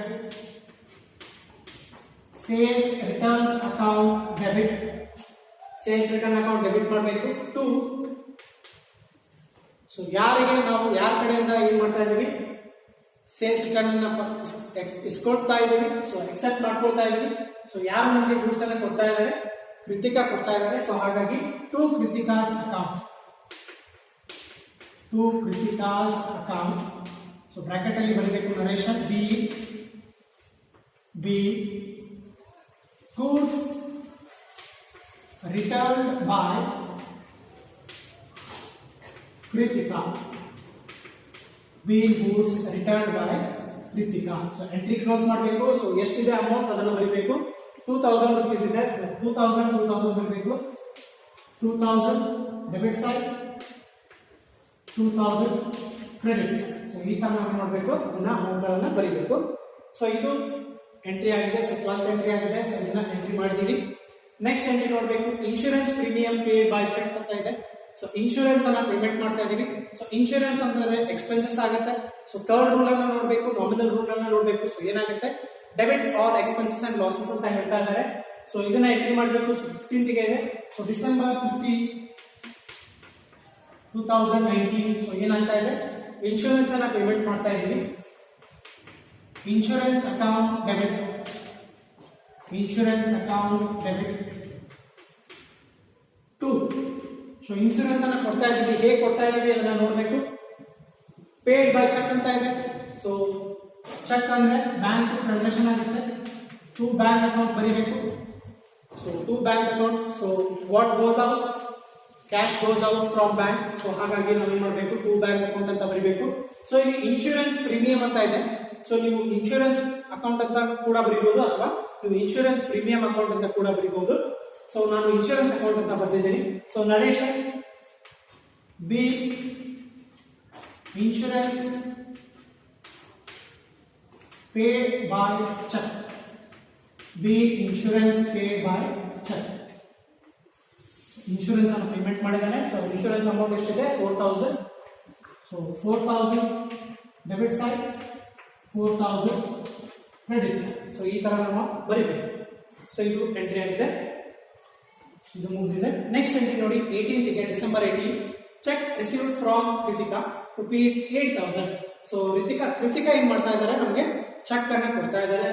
sales returns account debit, sales return account debit ಮಾಡಬೇಕು ಟು. ಸೊ ಯಾರಿಗೆ ನಾವು ಯಾರ ಕಡೆಯಿಂದ ಏನ್ ಮಾಡ್ತಾ ಇದೀವಿ, ಸೇಲ್ಸ್ ರಿಟರ್ನ್ ಇಸ್ಕೊಳ್ತಾ ಇದೀವಿ, ಸೊ ಎಕ್ಸೆಪ್ಟ್ ಮಾಡ್ಕೊಳ್ತಾ ಇದೀವಿ. ಸೊ ಯಾರು ನಮಗೆ ಗೂಡ್ಸ್ ಅನ್ನ ಕೊಡ್ತಾ ಇದ್ದಾರೆ, ಕೃತಿಕಾ ಕೊಡ್ತಾ ಇದ್ದಾರೆ. ಸೊ ಹಾಗಾಗಿ to Kritika's account, to Kritika's account. So bracket ಅಲ್ಲಿ ಬರಬೇಕು narration be goods returned by Kritika, being goods returned by Kritika. So entry close ಮಾಡಬೇಕು. ಸೊ ಎಷ್ಟಿದೆ ಅಮೌಂಟ್ ಅದನ್ನು ಬರೀಬೇಕು, 2,000 rupees ಇದೆ. 2,000 ಬರೀಬೇಕು. 2,000 debit side, 2,000 credit side. So ಈ ತರ ನಾವು ಮಾಡಬೇಕು, ಅದನ್ನ ಅಮೌಂಟ್ ಗಳನ್ನ ಬರೀಬೇಕು. ಸೊ ಇದು ಎಂಟ್ರಿ ಆಗಿದೆ. ಸೊ 12th ಎಂಟ್ರಿ ಆಗಿದೆ. ಸೊ ಇದನ್ನ ಎಂಟ್ರಿ ಮಾಡಿದೀವಿ. ನೆಕ್ಸ್ಟ್ ಎಂಟ್ರಿ ನೋಡಬೇಕು, insurance premium paid by cheque ಅಂತ ಇದೆ. ಸೊ ಇನ್ಶೂರೆನ್ಸ್ ಅನ್ನ ಪೇಮೆಂಟ್ ಮಾಡ್ತಾ ಇದೀವಿ. ಸೊ ಇನ್ಶೂರೆನ್ಸ್ ಅಂತಂದ್ರೆ ಎಕ್ಸ್ಪೆನ್ಸಸ್ ಆಗುತ್ತೆ. ಸೊ ಥರ್ಡ್ ರೂಲ್ ಅನ್ನ ನೋಡಬೇಕು, ನಾಮಿನಲ್ ರೂಲ್ ಅನ್ನ ನೋಡಬೇಕು. ಸೊ ಏನಾಗುತ್ತೆ, debit all expenses and losses ಅಂತ ಹೇಳ್ತಾ ಇದ್ದಾರೆ. ಸೊ ಇದನ್ನ ಎಂಟ್ರಿ ಮಾಡಬೇಕು. 15th ಗೆ ಇದೆ. So December 15, 2019. ಸೊ ಏನಾಗ್ತಾ ಇದೆ, ಇನ್ಶೂರೆನ್ಸ್ ಅನ್ನ ಪೇಮೆಂಟ್ ಮಾಡ್ತಾ ಇದೀವಿ. Insurance account debit, insurance account debit to. So insurance ಅನ್ನ ಕೊಡ್ತಾ ಇದೀವಿ. ಹೇಗೆ ಕೊಡ್ತಾ ಇದೀವಿ ಅದನ್ನ ನೋಡಬೇಕು. ಪೇಡ್ ಬೈ ಚೆಕ್ ಅಂತ ಇದೆ. ಸೊ ಚೆಕ್ ಅಂದ್ರೆ ಬ್ಯಾಂಕ್ ಟ್ರಾನ್ಸಾಕ್ಷನ್ ಆಗುತ್ತೆ. ಟು ಬ್ಯಾಂಕ್ ಅಕೌಂಟ್ ಬರೀಬೇಕು. So to bank account. So what goes out, cash goes out from bank. So ಹಾಗಾಗಿ ನಾವು ಏನ್ ಮಾಡಬೇಕು, ಟು ಬ್ಯಾಂಕ್ ಅಕೌಂಟ್ ಅಂತ ಬರೀಬೇಕು. ಸೊ ಇಲ್ಲಿ ಇನ್ಶೂರೆನ್ಸ್ ಪ್ರೀಮಿಯಂ ಅಂತ ಇದೆ. ಸೊ ನೀವು ಇನ್ಶೂರೆನ್ಸ್ ಅಕೌಂಟ್ ಅಂತ ಕೂಡ ಬರೀಬಹುದು, ಅಥವಾ ನೀವು ಇನ್ಶೂರೆನ್ಸ್ ಪ್ರೀಮಿಯಂ ಅಕೌಂಟ್ ಅಂತ ಕೂಡ ಬರೀಬಹುದು. ಸೊ ನಾನು ಇನ್ಶೂರೆನ್ಸ್ ಅಕೌಂಟ್ ಅಂತ ಬರ್ತಿದ್ದೀನಿ. So narration be insurance paid by cheque, be insurance paid by cheque. Insurance ಅನ್ನು ಪೇಮೆಂಟ್ ಮಾಡಿದ್ದಾರೆ. ಸೊ ಇನ್ಶೂರೆನ್ಸ್ ಅಮೌಂಟ್ ಎಷ್ಟಿದೆ, 4,000. So 4,000 debit side, 4,000 credit side. So ಈ ತರ ನಾವು ಬರೀಬೇಕು. ಸೊ ಇದು ಎಂಟ್ರಿ ಆಗಿದೆ, ಇದು ಮುಗಿದಿದೆ. ನೆಕ್ಸ್ಟ್ ಎಂಟ್ರಿ ನೋಡಿ, 18th ಗೆ December 18, cheque received from Kritika rupees 8,000. So Kritika ಏನ್ ಮಾಡ್ತಾ ಇದ್ದಾರೆ, ನಮಗೆ ಚೆಕ್ ಅನ್ನ ಕೊಡ್ತಾ ಇದ್ದಾರೆ.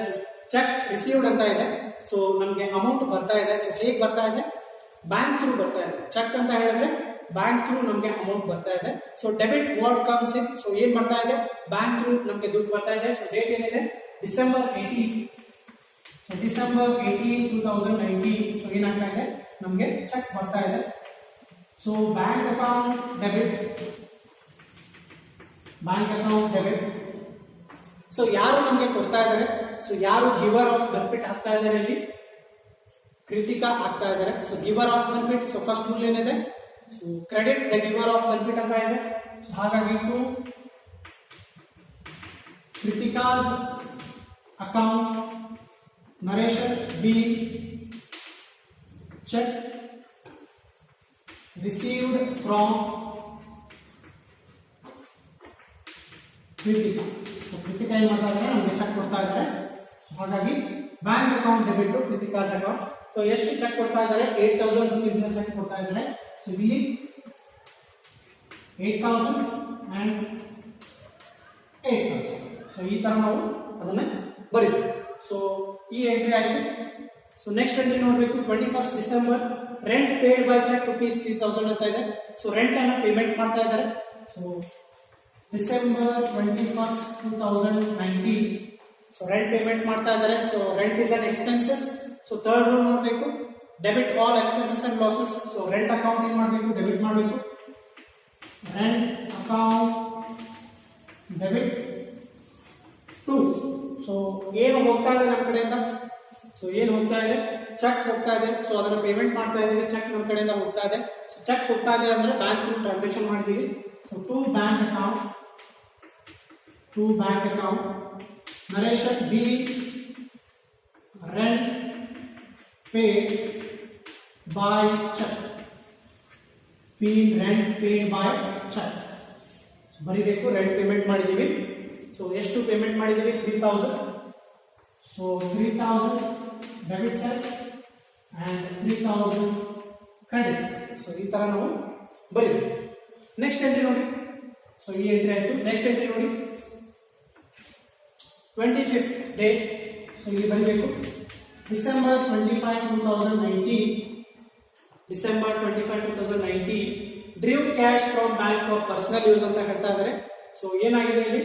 ಚೆಕ್ ರಿಸೀವ್ಡ್ ಅಂತ ಇದೆ. ಸೊ ನಮಗೆ ಅಮೌಂಟ್ ಬರ್ತಾ ಇದೆ. ಸೊ ಹೇಗೆ ಬರ್ತಾ ಇದೆ, ಬ್ಯಾಂಕ್ ಥ್ರೂ ಬರ್ತಾ ಇದೆ. ಚೆಕ್ ಅಂತ ಹೇಳಿದ್ರೆ ಬ್ಯಾಂಕ್ ಥ್ರೂ ನಮಗೆ ಅಮೌಂಟ್ ಬರ್ತಾ ಇದೆ. So debit word comes in. So ಏನ್ ಬರ್ತಾ ಇದೆ, ಬ್ಯಾಂಕ್ ಥ್ರೂ ನಮಗೆ ದುಡ್ಡು ಬರ್ತಾ ಇದೆ. ಸೊ ಡೇಟ್ ಏನಿದೆ, ಡಿಸೆಂಬರ್ 18. So December 18, 2019. ಸೊ ಏನಾಗ್ತಾ ಇದೆ, ನಮಗೆ ಚೆಕ್ ಬರ್ತಾ ಇದೆ. So bank account debit, bank account debit. So ಯಾರು ನಮಗೆ ಕೊಡ್ತಾ ಇದ್ದಾರೆ, ಸೊ ಯಾರು ಗಿವರ್ ಆಫ್ ಬೆನಿಫಿಟ್ ಆಗ್ತಾ ಇದ್ದಾರೆ, ಇಲ್ಲಿ ಕೃತಿಕಾ ಆಗ್ತಾ ಇದ್ದಾರೆ. So giver of benefit. So first rule ಏನಿದೆ, so credit the giver of benefit ಅಂತ ಇದೆ. ಸೊ ಹಾಗಾಗಿ to Kritika's account narration be cheque received from Kritika. So Kritika ಏನ್ ಮಾಡ್ತಾ ಇದ್ದಾರೆ, ನಮಗೆ ಚೆಕ್ ಕೊಡ್ತಾ ಇದ್ದಾರೆ. ಸೊ ಹಾಗಾಗಿ bank account debit to Kritika's account. So ಎಷ್ಟು ಚೆಕ್ ಕೊಡ್ತಾ ಇದ್ದಾರೆ, 8000 rupees ನ ಚೆಕ್ ಕೊಡ್ತಾ ಇದ್ದಾರೆ. ಸೊ ಇಲ್ಲಿ 8000 and 8000. ಸೊ ಈ ತರ ನಾವು ಅದನ್ನ ಬರೀಬೇಕು. ಸೊ ಈ ಎಂಟ್ರಿ ಆಯ್ತು. ಸೊ ನೆಕ್ಸ್ಟ್ ಎಂಟ್ರಿ ನೋಡಬೇಕು, 21st December rent paid by cheque ₹3000 ಅಂತ ಇದೆ. ಸೊ ರೆಂಟ್ ಅನ್ನು ಪೇಮೆಂಟ್ ಮಾಡ್ತಾ ಇದ್ದಾರೆ. So December 21st 2019. So rent payment ಮಾಡ್ತಾ ಇದ್ದಾರೆ. So rent is an expenses. So third rule ನೋಡಬೇಕು, debit all expenses and losses. So rent account ಏನ್ ಮಾಡಬೇಕು, ಡೆಬಿಟ್ ಮಾಡಬೇಕು. Rent account debit to. So ಏನು ಹೋಗ್ತಾ ಇದೆ ನಮ್ಮ ಕಡೆಯಿಂದ, ಸೊ ಏನು ಹೋಗ್ತಾ ಇದೆ, ಚೆಕ್ ಹೋಗ್ತಾ ಇದೆ. ಸೊ ಅದನ್ನ ಪೇಮೆಂಟ್ ಮಾಡ್ತಾ ಇದೀವಿ, ಚೆಕ್ ನಮ್ಮ ಕಡೆಯಿಂದ ಹೋಗ್ತಾ ಇದೆ. ಸೊ ಚೆಕ್ ಹೋಗ್ತಾ ಇದೆ ಅಂದ್ರೆ ಬ್ಯಾಂಕ್ ಟ್ರಾನ್ಸಾಕ್ಷನ್ ಮಾಡಿದೀವಿ. So to bank account narration be rent paid by cheque. P rent paid by cheque ಬರೀಬೇಕು. ರೆಂಟ್ ಪೇಮೆಂಟ್ ಮಾಡಿದೀವಿ. ಸೊ ಎಷ್ಟು ಪೇಮೆಂಟ್ ಮಾಡಿದೀವಿ, 3000. So 3000 debit side and 3000 credit. So ಈ ತರ ನಾವು ಬರೀಬೇಕು. ನೆಕ್ಸ್ಟ್ ಎಂಟ್ರಿ ನೋಡಿ. ಸೊ ಈ ಎಂಟ್ರಿ ಆಯ್ತು. ನೆಕ್ಸ್ಟ್ ಎಂಟ್ರಿ ನೋಡಿ, 25th ಡೇಟ್. ಸೊ ಇಲ್ಲಿ ಬರೀಬೇಕು, December 25, 2019. December 25, 2019 drew cash from bank for personal use ಅಂತ ಹೇಳ್ತಾ ಇದ್ದಾರೆ. ಸೊ ಏನಾಗಿದೆ ಇಲ್ಲಿ,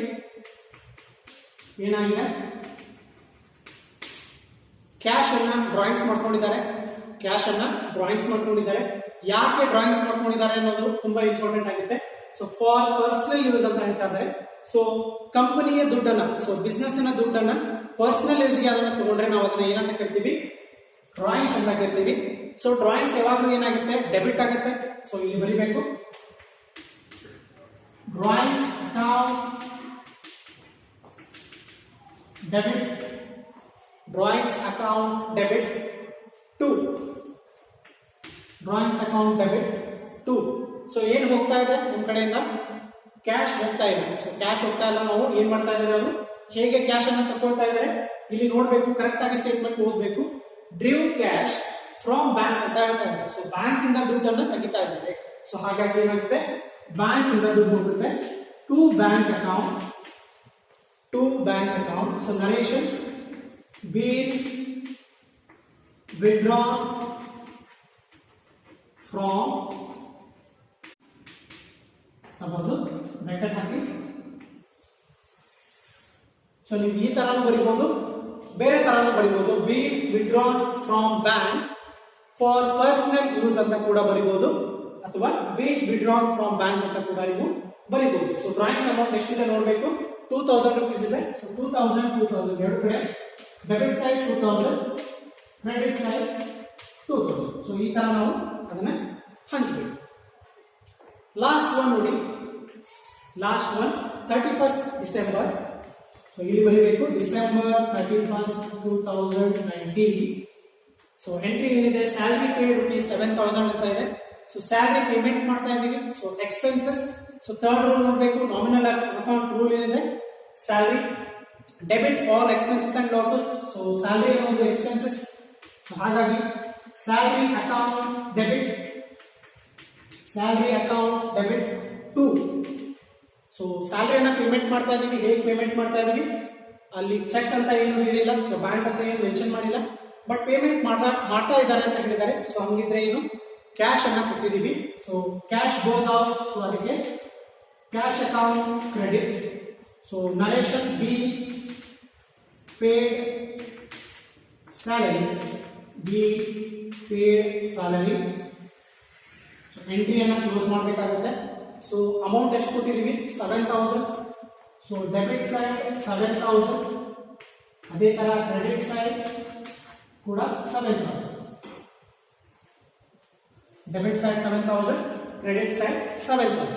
ಏನಾಗಿದೆ, ಕ್ಯಾಶ್ ಅನ್ನ ಡ್ರಾಯಿಂಗ್ಸ್ ಮಾಡ್ಕೊಂಡಿದ್ದಾರೆ. ಕ್ಯಾಶ್ ಅನ್ನ ಡ್ರಾಯಿಂಗ್ಸ್ ಮಾಡ್ಕೊಂಡಿದ್ದಾರೆ. ಯಾಕೆ ಡ್ರಾಯಿಂಗ್ಸ್ ಮಾಡ್ಕೊಂಡಿದ್ದಾರೆ ಅನ್ನೋದು ತುಂಬಾ ಇಂಪಾರ್ಟೆಂಟ್ ಆಗುತ್ತೆ. ಸೊ ಫಾರ್ ಪರ್ಸನಲ್ ಯೂಸ್ ಅಂತ ಹೇಳ್ತಾ ಇದ್ದಾರೆ. ಸೊ ಕಂಪನಿಯ ದುಡ್ಡನ್ನ, ಸೊ ಬಿಸ್ನೆಸ್ ನ ದುಡ್ಡನ್ನ ಪರ್ಸನಲ್ ಯೂಸ್ಗೆ ಅದನ್ನ ತಗೊಂಡ್ರೆ ನಾವು ಅದನ್ನ ಏನಂತ ಕರಿತೀವಿ, ಡ್ರಾಯಿಂಗ್ಸ್ ಅಂತ ಕರಿತೀವಿ. ಸೊ ಡ್ರಾಯಿಂಗ್ಸ್ ಯಾವಾಗಲೂ ಏನಾಗುತ್ತೆ, ಡೆಬಿಟ್ ಆಗುತ್ತೆ. ಸೊ ಇಲ್ಲಿ ಬರೀಬೇಕು, drawings account debit, drawings account debit to, drawings account debit to. So ಏನ್ ಹೋಗ್ತಾ ಇದೆ ನಿಮ್ ಕಡೆಯಿಂದ, ಕ್ಯಾಶ್ ಹೋಗ್ತಾ ಇಲ್ಲ. ಸೊ ಕ್ಯಾಶ್ ಹೋಗ್ತಾ ಇಲ್ಲ. ನಾವು ಏನ್ ಮಾಡ್ತಾ ಇದ್ದಾರೆ, ಅವರು ಹೇಗೆ ಕ್ಯಾಶ್ ಅನ್ನ ತಗೊಳ್ತಾ ಇದ್ದಾರೆ ಇಲ್ಲಿ ನೋಡ್ಬೇಕು, ಕರೆಕ್ಟ್ ಆಗಿ ಸ್ಟೇಟ್ಮೆಂಟ್ ಓದಬೇಕು. ಡ್ರೀವ್ ಕ್ಯಾಶ್ ಫ್ರಮ್ ಬ್ಯಾಂಕ್ ಅಂತ ಹೇಳ್ತಾ ಇದ್ದಾರೆ. ಸೊ ಬ್ಯಾಂಕ್ ಇಂದ ದುಡ್ಡನ್ನು ತೆಗಿತಾ ಇದ್ದಾರೆ. ಸೊ ಹಾಗಾಗಿ ಏನಾಗುತ್ತೆ, ಬ್ಯಾಂಕ್ ಇಂದ ದುಡ್ಡು ಹೋಗುತ್ತೆ to bank account, to bank account. So narration be withdrawn from bracket ಹಾಕಿ. ಸೊ ನೀವು ಈ ತರಾನು ಬರೀಬಹುದು, ಬೇರೆ ತರಾನು ಬರೀಬಹುದು. Be withdrawn from bank for personal use ಅಂತ ಕೂಡ ಬರೀಬಹುದು, ಅಥವಾ ಬಿ ವಿಡ್ರಾನ್ ಫ್ರಾಮ್ ಬ್ಯಾಂಕ್ ಅಂತ ಕೂಡ ನೀವು ಬರೀಬಹುದು. ಸೊ ಡ್ರಾಯಿಂಗ್ಸ್ ಅಮೌಂಟ್ ಎಷ್ಟಿದೆ ನೋಡಬೇಕು, 2000 rupees ಇದೆ. ಸೊ 2000 ಎರಡು ಕಡೆ debit side 2000, credit side 2000. So ಈ ತರ ನಾವು ಅದನ್ನ ಹಂಚಬೇಕು. ಲಾಸ್ಟ್ ಒನ್ ನೋಡಿ, last one 31st December. So ಇಲ್ಲಿ ಬರೀಬೇಕು, ಡಿಸೆಂಬರ್ 31st 2019. ಸೊ ಎಂಟ್ರಿ ಏನಿದೆ, ಸ್ಯಾಲರಿ ಪೇಡ್ ₹7,000 ಅಂತ ಇದೆ. ಸೊ ಸ್ಯಾಲರಿ ಪೇಮೆಂಟ್ ಮಾಡ್ತಾ ಇದೀವಿ. So expenses. So third rule ನೋಡಬೇಕು, ನಾಮಿನಲ್ ಅಕೌಂಟ್ ರೂಲ್ ಏನಿದೆ, salary debit all expenses and losses. So salary ಅನ್ನೋದು ಎಕ್ಸ್ಪೆನ್ಸಸ್. ಸೊ ಹಾಗಾಗಿ salary account debit, salary account debit to. So ಸ್ಯಾಲರಿಯನ್ನ payment ಮಾಡ್ತಾ ಇದೀವಿ. ಹೇಗೆ ಪೇಮೆಂಟ್ ಮಾಡ್ತಾ ಇದೀವಿ, ಅಲ್ಲಿ ಚೆಕ್ ಅಂತ ಏನು ಹೇಳಿಲ್ಲ. ಸೊ ಬ್ಯಾಂಕ್ ಅಂತ ಏನು ಮೆನ್ಷನ್ ಮಾಡಿಲ್ಲ, ಬಟ್ ಪೇಮೆಂಟ್ ಮಾಡ್ತಾ ಇದ್ದಾರೆ ಅಂತ ಹೇಳಿದ್ದಾರೆ. ಸೊ ಹಂಗಿದ್ರೆ ಏನು, ಕ್ಯಾಶ್ ಅನ್ನ ಕೊಟ್ಟಿದೀವಿ. So cash goes out. So ಅದಕ್ಕೆ cash account credit. So narration be paid salary, be paid salary. So ಎಂಟ್ರಿಯನ್ನ ಕ್ಲೋಸ್ ಮಾಡಬೇಕಾಗುತ್ತೆ. ಸೊ ಅಮೌಂಟ್ ಎಷ್ಟು ಕೊಟ್ಟಿದ್ದೀವಿ, 7000. ಸೊ ಡೆಬಿಟ್ ಸೈಡ್ 7000, ಅದೇ ತರ ಕ್ರೆಡಿಟ್ ಸೈಡ್ ಕೂಡ 7000. Debit side 7000, credit side 7000.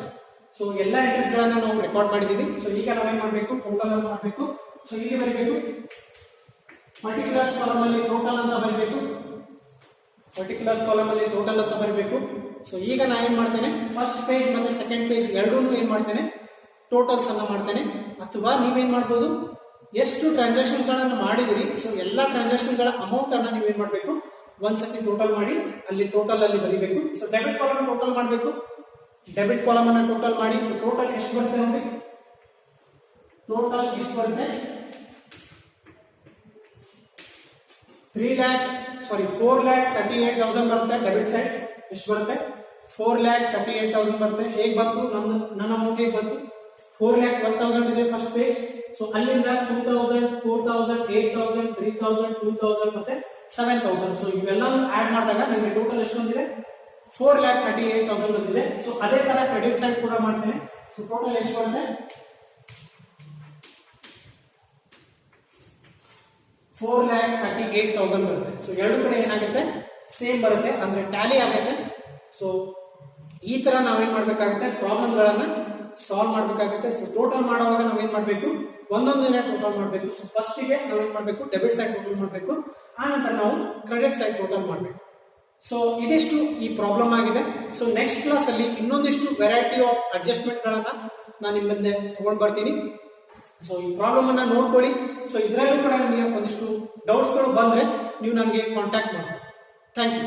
So ಎಲ್ಲ ಎಂಟ್ರೀಸ್ ಗಳನ್ನ ನಾವು ರೆಕಾರ್ಡ್ ಮಾಡಿದೀವಿ. ಸೊ ಈಗ ನಾವೇನ್ ಮಾಡಬೇಕು, ಟೋಟಲ್ ಅಂತ ಮಾಡಬೇಕು. ಸೊ ಇಲ್ಲಿ ಬರೀಬೇಕು, ಪರ್ಟಿಕ್ಯುಲರ್ಸ್ ಕಾಲಮ್ ಅಲ್ಲಿ ಟೋಟಲ್ ಅಂತ ಬರೀಬೇಕು, ಪರ್ಟಿಕ್ಯುಲರ್ಸ್ ಕಾಲಮ್ ಅಲ್ಲಿ ಟೋಟಲ್ ಅಂತ ಬರೀಬೇಕು. ಸೊ ಈಗ ನಾ ಏನ್ ಮಾಡ್ತೇನೆ, ಫಸ್ಟ್ ಪೇಜ್ ಮತ್ತೆ ಸೆಕೆಂಡ್ ಪೇಜ್ ಎರಡೂ ಏನ್ ಮಾಡ್ತೇನೆ, ಟೋಟಲ್ಸ್ ಅನ್ನ ಮಾಡ್ತೇನೆ. ಅಥವಾ ನೀವೇನ್ ಮಾಡ್ಬೋದು, ಎಷ್ಟು ಟ್ರಾನ್ಸಾಕ್ಷನ್ ಗಳನ್ನ ಮಾಡಿದಿರಿ, ಸೊ ಎಲ್ಲಾ ಟ್ರಾನ್ಸಾಕ್ಷನ್ ಗಳ ಅಮೌಂಟ್ ಅನ್ನ ನೀವೇನ್ ಮಾಡ್ಬೇಕು, ಒಂದ್ಸತಿ ಟೋಟಲ್ ಮಾಡಿ ಅಲ್ಲಿ ಟೋಟಲ್ ಅಲ್ಲಿ ಬರೀಬೇಕು. ಸೊ ಡೆಬಿಟ್ ಕಾಲಮ್ ಟೋಟಲ್ ಮಾಡಬೇಕು, ಡೆಬಿಟ್ ಕಾಲಮ್ ಅನ್ನ ಟೋಟಲ್ ಮಾಡಿ. ಸೊ ಟೋಟಲ್ ಎಷ್ಟು ಬರುತ್ತೆ ನೋಡಿ, ಟೋಟಲ್ ಎಷ್ಟು ಬರುತ್ತೆ, 4,38,000 ಬರುತ್ತೆ. ಡೆಬಿಟ್ ಸೈಡ್ ಎಷ್ಟು ಬರುತ್ತೆ, 4,38,000 ಬರುತ್ತೆ. ಹೇಗ್ ಬಂತು, ನನ್ನ ಅಮೌಂಟ್ ಹೇಗ್ ಬಂತು, 4,12,000 ಇದೆ ಫಸ್ಟ್ ಪೇಜ್. ಸೊ ಅಲ್ಲಿಂದ 2,000, 4,000, 8,000, 3,000, 2,000 ಮತ್ತೆ 7,000. ಸೊ ಇವೆಲ್ಲ ಆಡ್ ಮಾಡಿದಾಗ ನಿಮಗೆ ಟೋಟಲ್ ಎಷ್ಟು ಬಂದಿದೆ, 4,38,000 ಬಂದಿದೆ. ಸೊ ಅದೇ ತರ ಕ್ರೆಡಿಟ್ ಸೈಡ್ ಕೂಡ ಮಾಡ್ತೇನೆ. ಸೊ ಟೋಟಲ್ ಎಷ್ಟು ಬರುತ್ತೆ, 4,38,000 ಬರುತ್ತೆ. ಸೊ ಎರಡು ಕಡೆ ಏನಾಗುತ್ತೆ, ಸೇಮ್ ಬರುತ್ತೆ, ಅಂದ್ರೆ ಟ್ಯಾಲಿ ಆಗುತ್ತೆ. ಸೊ ಈ ತರ ನಾವೇನ್ ಮಾಡ್ಬೇಕಾಗುತ್ತೆ, ಪ್ರಾಬ್ಲಮ್ ಗಳನ್ನ ಸಾಲ್ವ್ ಮಾಡ್ಬೇಕಾಗುತ್ತೆ. ಸೊ ಟೋಟಲ್ ಮಾಡುವಾಗ ನಾವೇನ್ ಮಾಡ್ಬೇಕು, ಒಂದೊಂದಿನ ಟೋಟಲ್ ಮಾಡ್ಬೇಕು. ಸೊ ಫಸ್ಟ್ ಗೆ ನಾವೇನ್ ಮಾಡ್ಬೇಕು, ಡೆಬಿಟ್ ಸೈಡ್ ಟೋಟಲ್ ಮಾಡ್ಬೇಕು, ಆನಂತರ ನಾವು ಕ್ರೆಡಿಟ್ ಸೈಡ್ ಟೋಟಲ್ ಮಾಡ್ಬೇಕು. ಸೊ ಇದಿಷ್ಟು ಈ ಪ್ರಾಬ್ಲಮ್ ಆಗಿದೆ. ಸೊ ನೆಕ್ಸ್ಟ್ ಕ್ಲಾಸ್ ಅಲ್ಲಿ ಇನ್ನೊಂದಿಷ್ಟು ವೆರೈಟಿ ಆಫ್ ಅಡ್ಜಸ್ಟ್ಮೆಂಟ್ ಗಳನ್ನ ನಾನು ನಿಮ್ಮ ಮುಂದೆ ತಗೊಂಡ್ ಬರ್ತೀನಿ. ಸೊ ಈ ಪ್ರಾಬ್ಲಮ್ ಅನ್ನ ನೋಡ್ಕೊಳ್ಳಿ. ಸೊ ಇದರಲ್ಲೂ ಕೂಡ ನಿಮಗೆ ಒಂದಿಷ್ಟು ಡೌಟ್ಸ್ ಗಳು ಬಂದ್ರೆ ನೀವು ನನಗೆ ಕಾಂಟ್ಯಾಕ್ಟ್ ಮಾಡಿ. Thank you.